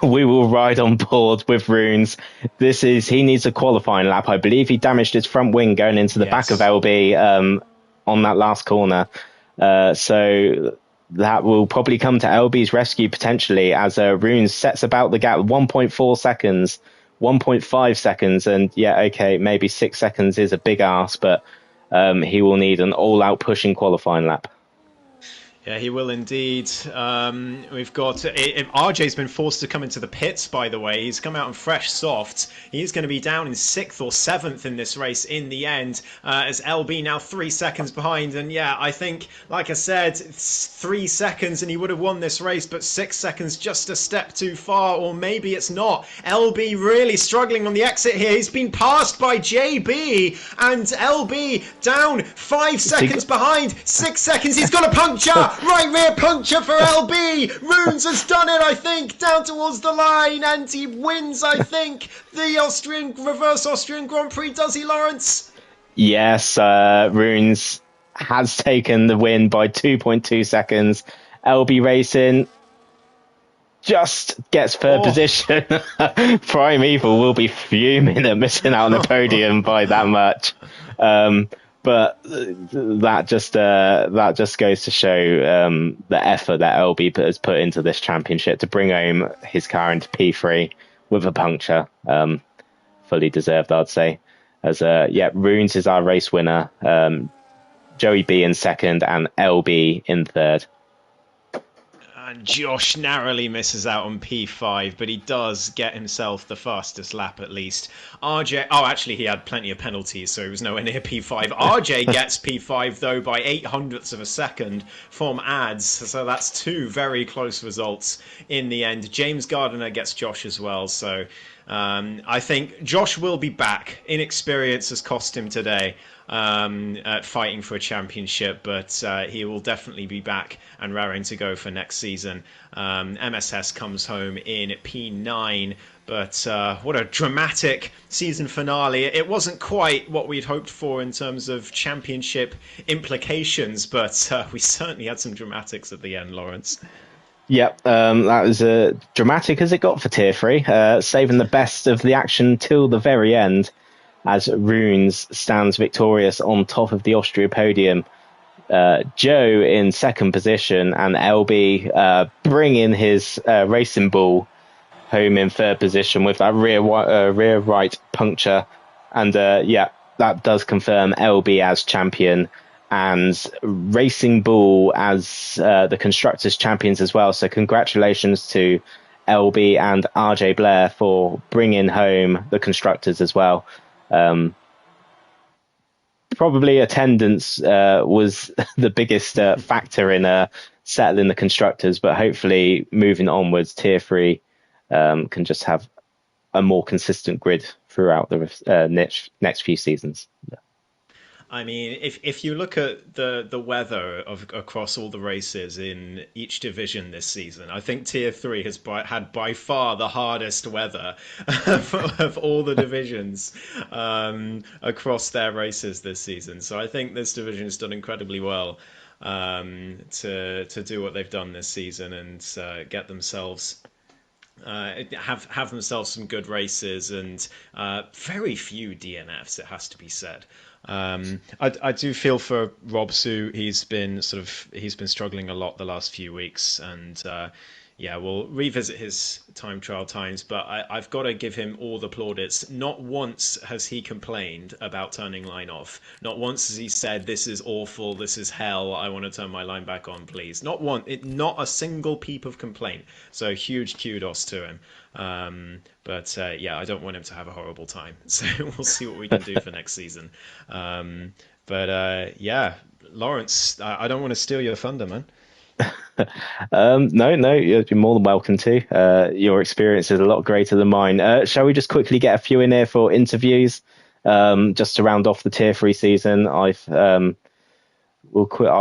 We will ride on board with Runes. He needs a qualifying lap. I believe he damaged his front wing going into the back of LB on that last corner. So that will probably come to LB's rescue potentially, as Runes sets about the gap 1.4 seconds, 1.5 seconds. And yeah, okay, maybe 6 seconds is a big ask, but he will need an all-out pushing qualifying lap. Yeah, he will indeed. We've got RJ's been forced to come into the pits. By the way, he's come out on fresh softs. He's going to be down in 6th or 7th in this race in the end. As LB now 3 seconds behind, and yeah, I think, like I said, 3 seconds and he would have won this race, but 6 seconds just a step too far, or maybe it's not. LB really struggling on the exit here. He's been passed by JB, and LB down 5 seconds behind. 6 seconds. He's got a puncture. Right rear puncture for LB. Runes has done it, I think, down towards the line, and he wins, I think, the reverse Austrian Grand Prix. Does he, Lawrence? Yes, Runes has taken the win by 2.2 seconds. LB Racing just gets third position. Primeval will be fuming at missing out on the podium by that much. But that just goes to show the effort that LB has put into this championship to bring home his car into P3 with a puncture. Fully deserved, I'd say. As Runes is our race winner. Joey B in second and LB in third. And Josh narrowly misses out on P5, but he does get himself the fastest lap at least. RJ, oh, actually, he had plenty of penalties, so he was nowhere near P5. RJ gets P5, though, by 800ths of a second from ads, so that's two very close results in the end. James Gardiner gets Josh as well, so I think Josh will be back. Inexperience has cost him today. Fighting for a championship, but he will definitely be back and raring to go for next season. MSS comes home in P9, but what a dramatic season finale. It wasn't quite what we'd hoped for in terms of championship implications, but we certainly had some dramatics at the end, Lawrence. Yep, that was dramatic as it got for Tier 3, saving the best of the action till the very end, as Runes stands victorious on top of the Austria podium. Joe in second position, and LB bringing his racing ball home in third position with that rear right puncture. And that does confirm LB as champion and Racing Bull as the Constructors' champions as well. So congratulations to LB and RJ Blair for bringing home the Constructors as well. Probably attendance was the biggest factor in settling the Constructors, but hopefully moving onwards, Tier 3 can just have a more consistent grid throughout the next few seasons. I mean, if you look at the weather across all the races in each division this season, I think Tier 3 has had by far the hardest weather of all the divisions across their races this season. So I think this division has done incredibly well to do what they've done this season and get themselves have themselves some good races and very few DNFs. It has to be said. I do feel for Rob Sue. He's been struggling a lot the last few weeks, and we'll revisit his time trial times. But I've got to give him all the plaudits. Not once has he complained about turning line off. Not once has he said, "This is awful. This is hell. I want to turn my line back on, please." Not one. Not a single peep of complaint. So huge kudos to him. I don't want him to have a horrible time. So we'll see what we can do for next season. Lawrence, I don't want to steal your thunder, man. No, you're more than welcome to. Your experience is a lot greater than mine. Shall we just quickly get a few in here for interviews, just to round off the Tier 3 season? I'll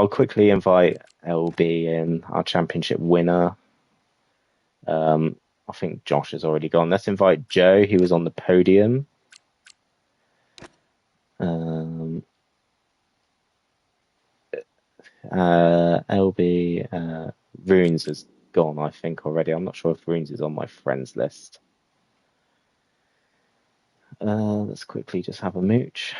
quickly invite LB in, our championship winner. I think Josh has already gone. Let's invite Joe, who was on the podium. LB Runes has gone, I think, already. I'm not sure if Runes is on my friends list. Let's quickly just have a mooch.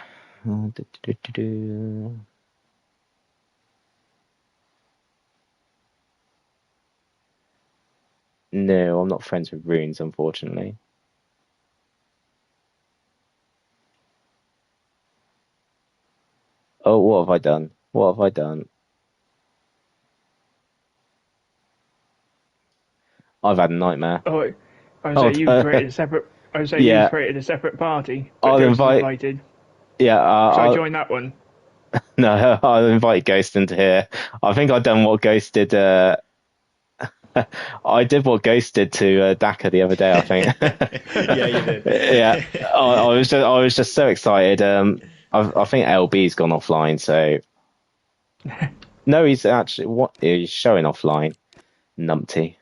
No, I'm not friends with Runes, unfortunately. Oh, what have I done? What have I done? I've had a nightmare. Oh, I would Oh, say you've created a separate. I would say you've yeah. created a separate party, but I'll Ghost is invite. invited. Yeah, Shall I I'll join that one? no, I'll invite Ghost into here. I think I've done what Ghost did. I did what Ghost did to Daka the other day. I think. Yeah, you did. Yeah, I was just so excited. I think LB's gone offline. So no, he's actually what he's showing offline. Numpty.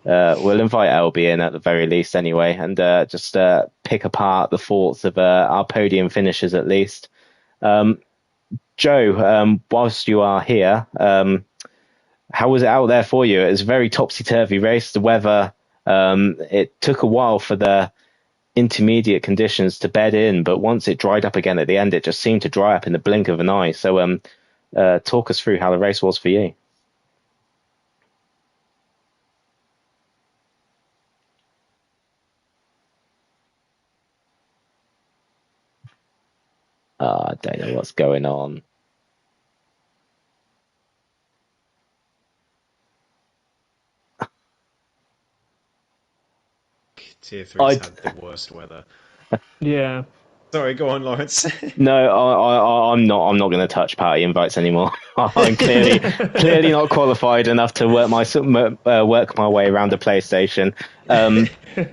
We'll invite LB in at the very least anyway, and just pick apart the thoughts of our podium finishers at least. Joe, whilst you are here, how was it out there for you? It was a very topsy-turvy race. The weather, it took a while for the intermediate conditions to bed in, but once it dried up again at the end, it just seemed to dry up in the blink of an eye. So talk us through how the race was for you. I don't know what's going on. Tier three's I had the worst weather. Yeah. Sorry, go on, Lawrence. No, I'm not. I'm not going to touch party invites anymore. I'm clearly not qualified enough to work my way around a PlayStation.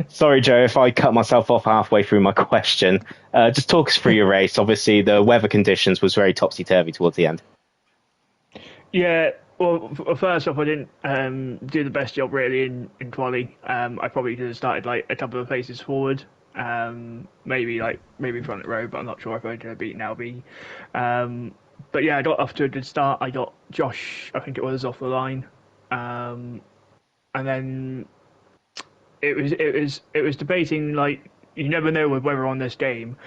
Sorry, Joe, if I cut myself off halfway through my question. Just talk us through your race. Obviously, the weather conditions was very topsy turvy towards the end. Yeah. Well, first off, I didn't do the best job really in quali. I probably could have started like a couple of places forward. Maybe front row, but I'm not sure if I'd have beaten LB. But yeah, I got off to a good start. I got Josh, I think it was, off the line, and then it was debating, like, you never know with weather on this game,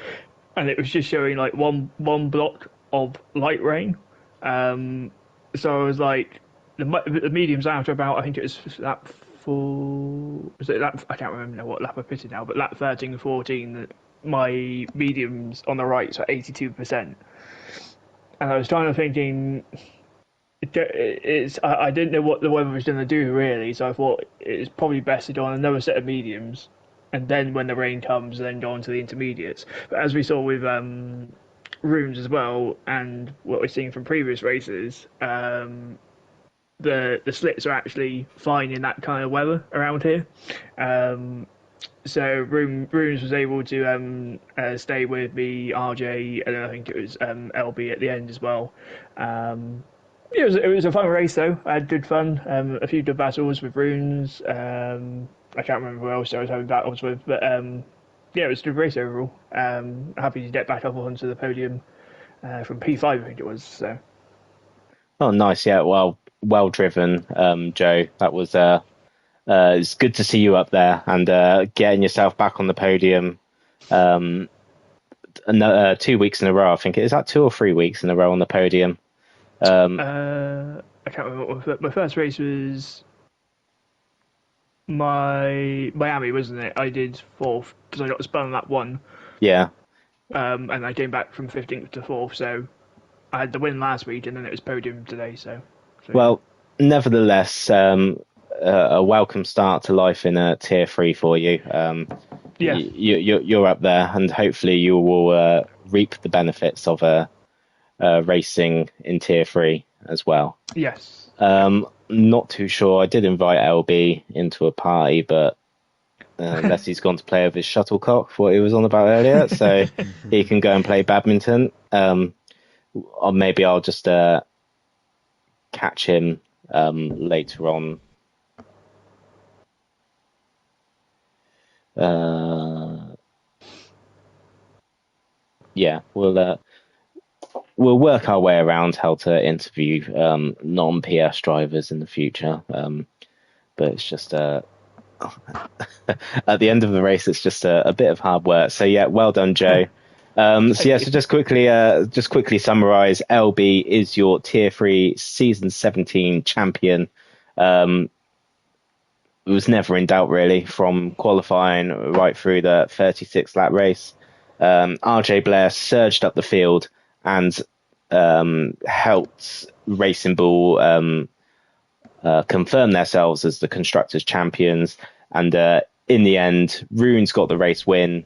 and it was just showing like one block of light rain. So I was like, the mediums after about, I think it was lap four, was it lap, I can't remember what lap I pitted now, but lap 13 and 14, my mediums on the right are 82%. And I was kind of thinking, I didn't know what the weather was going to do really, so I thought it's probably best to go on another set of mediums, and then when the rain comes, then go on to the intermediates. But as we saw with rooms as well, and what we're seeing from previous races, the slits are actually fine in that kind of weather around here. So rooms was able to stay with me, RJ, and then I think it was LB at the end as well. It was a fun race though. I had good fun. A few good battles with runes. I can't remember who else I was having battles with, but yeah, it was a good race overall. Happy to get back up onto the podium from P5, I think it was. So Oh, nice. Yeah. Well driven, Joe. That was it's good to see you up there and getting yourself back on the podium. 2 weeks in a row, I think. Is that 2 or 3 weeks in a row on the podium? I can't remember what my first race was. My Miami, wasn't it? I did fourth because I got spun on that one, Yeah. and I came back from 15th to fourth. So I had the win last week, and then it was podium today. So yeah. Well, nevertheless, a welcome start to life in a tier three for you. Yeah. You're up there, and hopefully you will reap the benefits of racing in tier three as well. Yes. Not too sure. I did invite LB into a party, but unless he's gone to play with his shuttlecock, what he was on about earlier, so he can go and play badminton. Or maybe I'll just catch him later on. Yeah, we'll work our way around how to interview non-PS drivers in the future. But it's just at the end of the race, it's just a bit of hard work. So yeah, well done, Joe. So just quickly summarize. LB is your tier 3 season 17 champion. It was never in doubt really from qualifying right through the 36 lap race. RJ Blair surged up the field and helped Racing Bull confirm themselves as the constructors champions. And in the end, Runes got the race win.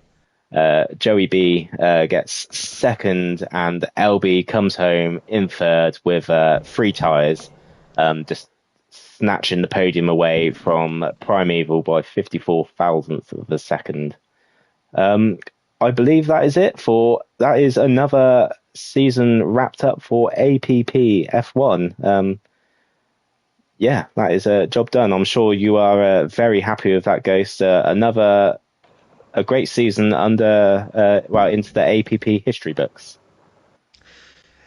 Joey B gets second, and LB comes home in third with 3 tyres, just snatching the podium away from Primeval by 54 thousandths of a second. I believe that is it that is another season wrapped up for APPF1. Yeah, that is a job done. I'm sure you are very happy with that, Ghost. A great season into the APP history books.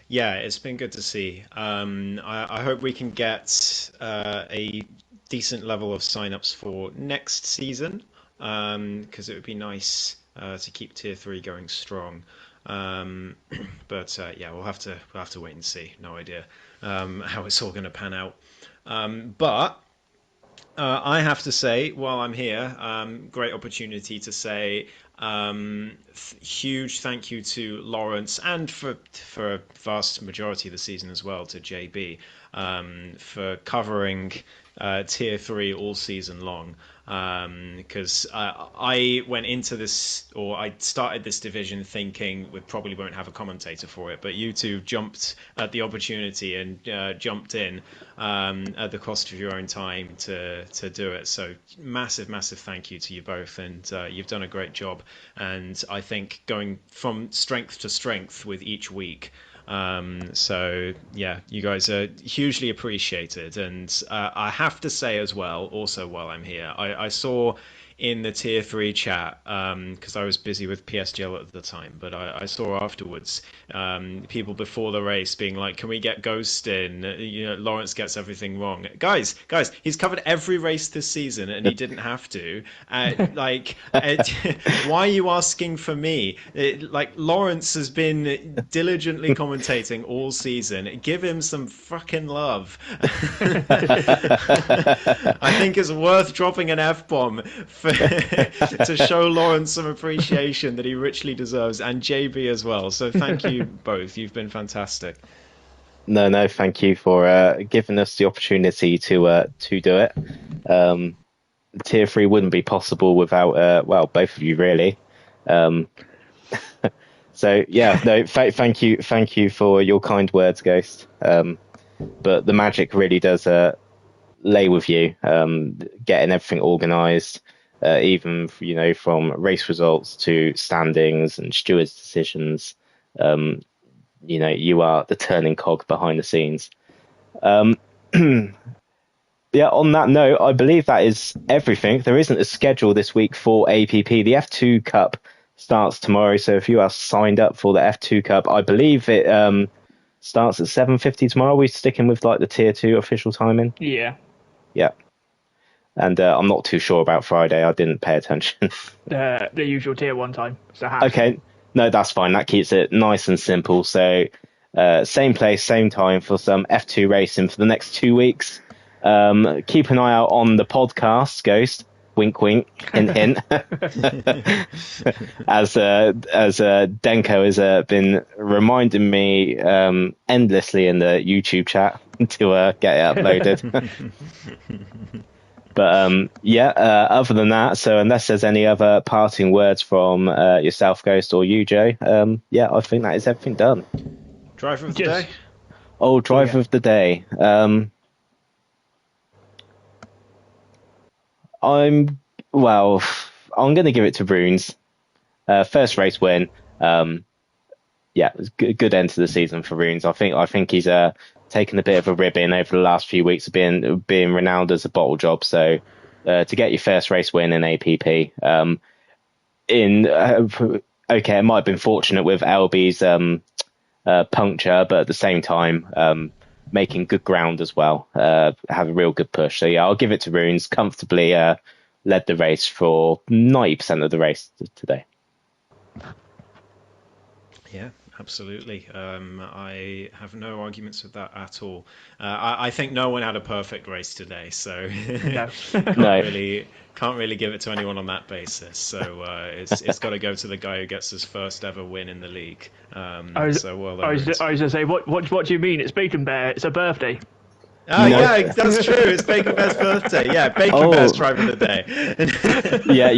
Yeah, it's been good to see. I hope we can get a decent level of signups for next season, because it would be nice to keep Tier 3 going strong. But yeah, we'll have to wait and see. No idea how it's all going to pan out. But I have to say, while I'm here, great opportunity to say huge thank you to Lawrence, and for a vast majority of the season as well to JB, for covering Tier 3 all season long. Because I went into this, or I started this division thinking we probably won't have a commentator for it, but you two jumped at the opportunity and jumped in at the cost of your own time to do it. So massive thank you to you both, and you've done a great job. And I think going from strength to strength with each week. So yeah, you guys are hugely appreciated. And I have to say as well, also while I'm here, I saw in the Tier 3 chat, because I was busy with PSGL at the time, but I saw afterwards people before the race being like, can we get Ghost in? Lawrence gets everything wrong. Guys, he's covered every race this season and he didn't have to. Why are you asking for me? Lawrence has been diligently commentating all season. Give him some fucking love. I think it's worth dropping an F-bomb to show Lawrence some appreciation that he richly deserves, and JB as well. So thank you both. You've been fantastic. No, thank you for giving us the opportunity to do it. Tier 3 wouldn't be possible without both of you, really. So yeah, no, thank you for your kind words, Ghost. But the magic really does lay with you, getting everything organised. Even from race results to standings and stewards' decisions, you are the turning cog behind the scenes. Yeah, on that note, I believe that is everything. There isn't a schedule this week for APP. The F2 Cup starts tomorrow, so if you are signed up for the F2 Cup, I believe it starts at 7:50 tomorrow. We're sticking with the Tier 2 official timing. Yeah. And I'm not too sure about Friday. I didn't pay attention. The usual Tier 1 time. So okay, no, that's fine. That keeps it nice and simple. So same place, same time for some F2 racing for the next 2 weeks. Keep an eye out on the podcast, Ghost. Wink, wink, hint, hint. as Denko has been reminding me endlessly in the YouTube chat to get it uploaded. But other than that, so unless there's any other parting words from yourself, Ghost, or you, Joe, I think that is everything done. Driver of the day? Oh, driver of the day. I'm going to give it to Runes. First race win. It was good end to the season for Runes. I think he's taken a bit of a ribbon over the last few weeks of being renowned as a bottle job. So to get your first race win in APP, it might have been fortunate with LB's puncture, but at the same time making good ground as well. Have a real good push. So I'll give it to Runes. Comfortably led the race for 90% of the race today. Yeah, absolutely. I have no arguments with that at all. I think no one had a perfect race today, so can't really give it to anyone on that basis. So it's got to go to the guy who gets his first ever win in the league. I was going to say, what do you mean? It's Beacon Bear. It's a birthday. Oh, yeah, that's true. It's Bacon Bear's birthday. Yeah, Bacon Bear's driver of the day. Yeah,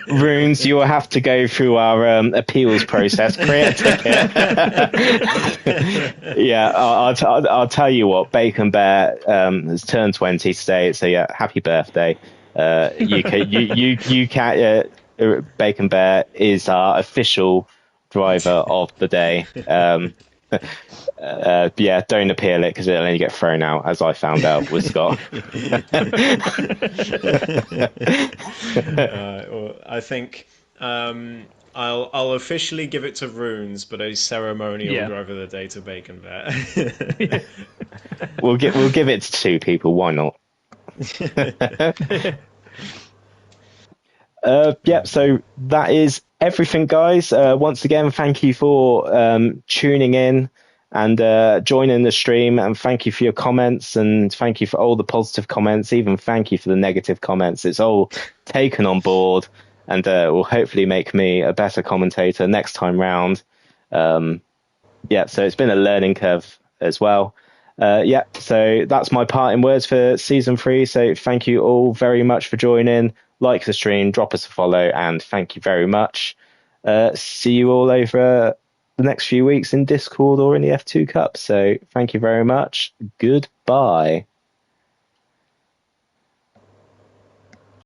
Runes, you will have to go through our appeals process, create a ticket. Yeah, I'll tell you what, Bacon Bear has turned 20 today, so yeah, happy birthday. Bacon Bear is our official driver of the day. Yeah, don't appeal it because it'll only get thrown out, as I found out with Scott. Well, I think I'll officially give it to Runes, but a ceremonial driver of the day to Bacon Bear. We'll give it to two people. Why not? Yeah, so that is everything, guys. Once again, thank you for tuning in and joining the stream, and thank you for your comments, and thank you for all the positive comments, even thank you for the negative comments. It's all taken on board, and will hopefully make me a better commentator next time round. Yeah, so it's been a learning curve as well. Yeah, so that's my parting words for season 3. So thank you all very much for joining. Like the stream, drop us a follow, and thank you very much. See you all over the next few weeks in Discord or in the F2 Cup. So thank you very much. Goodbye.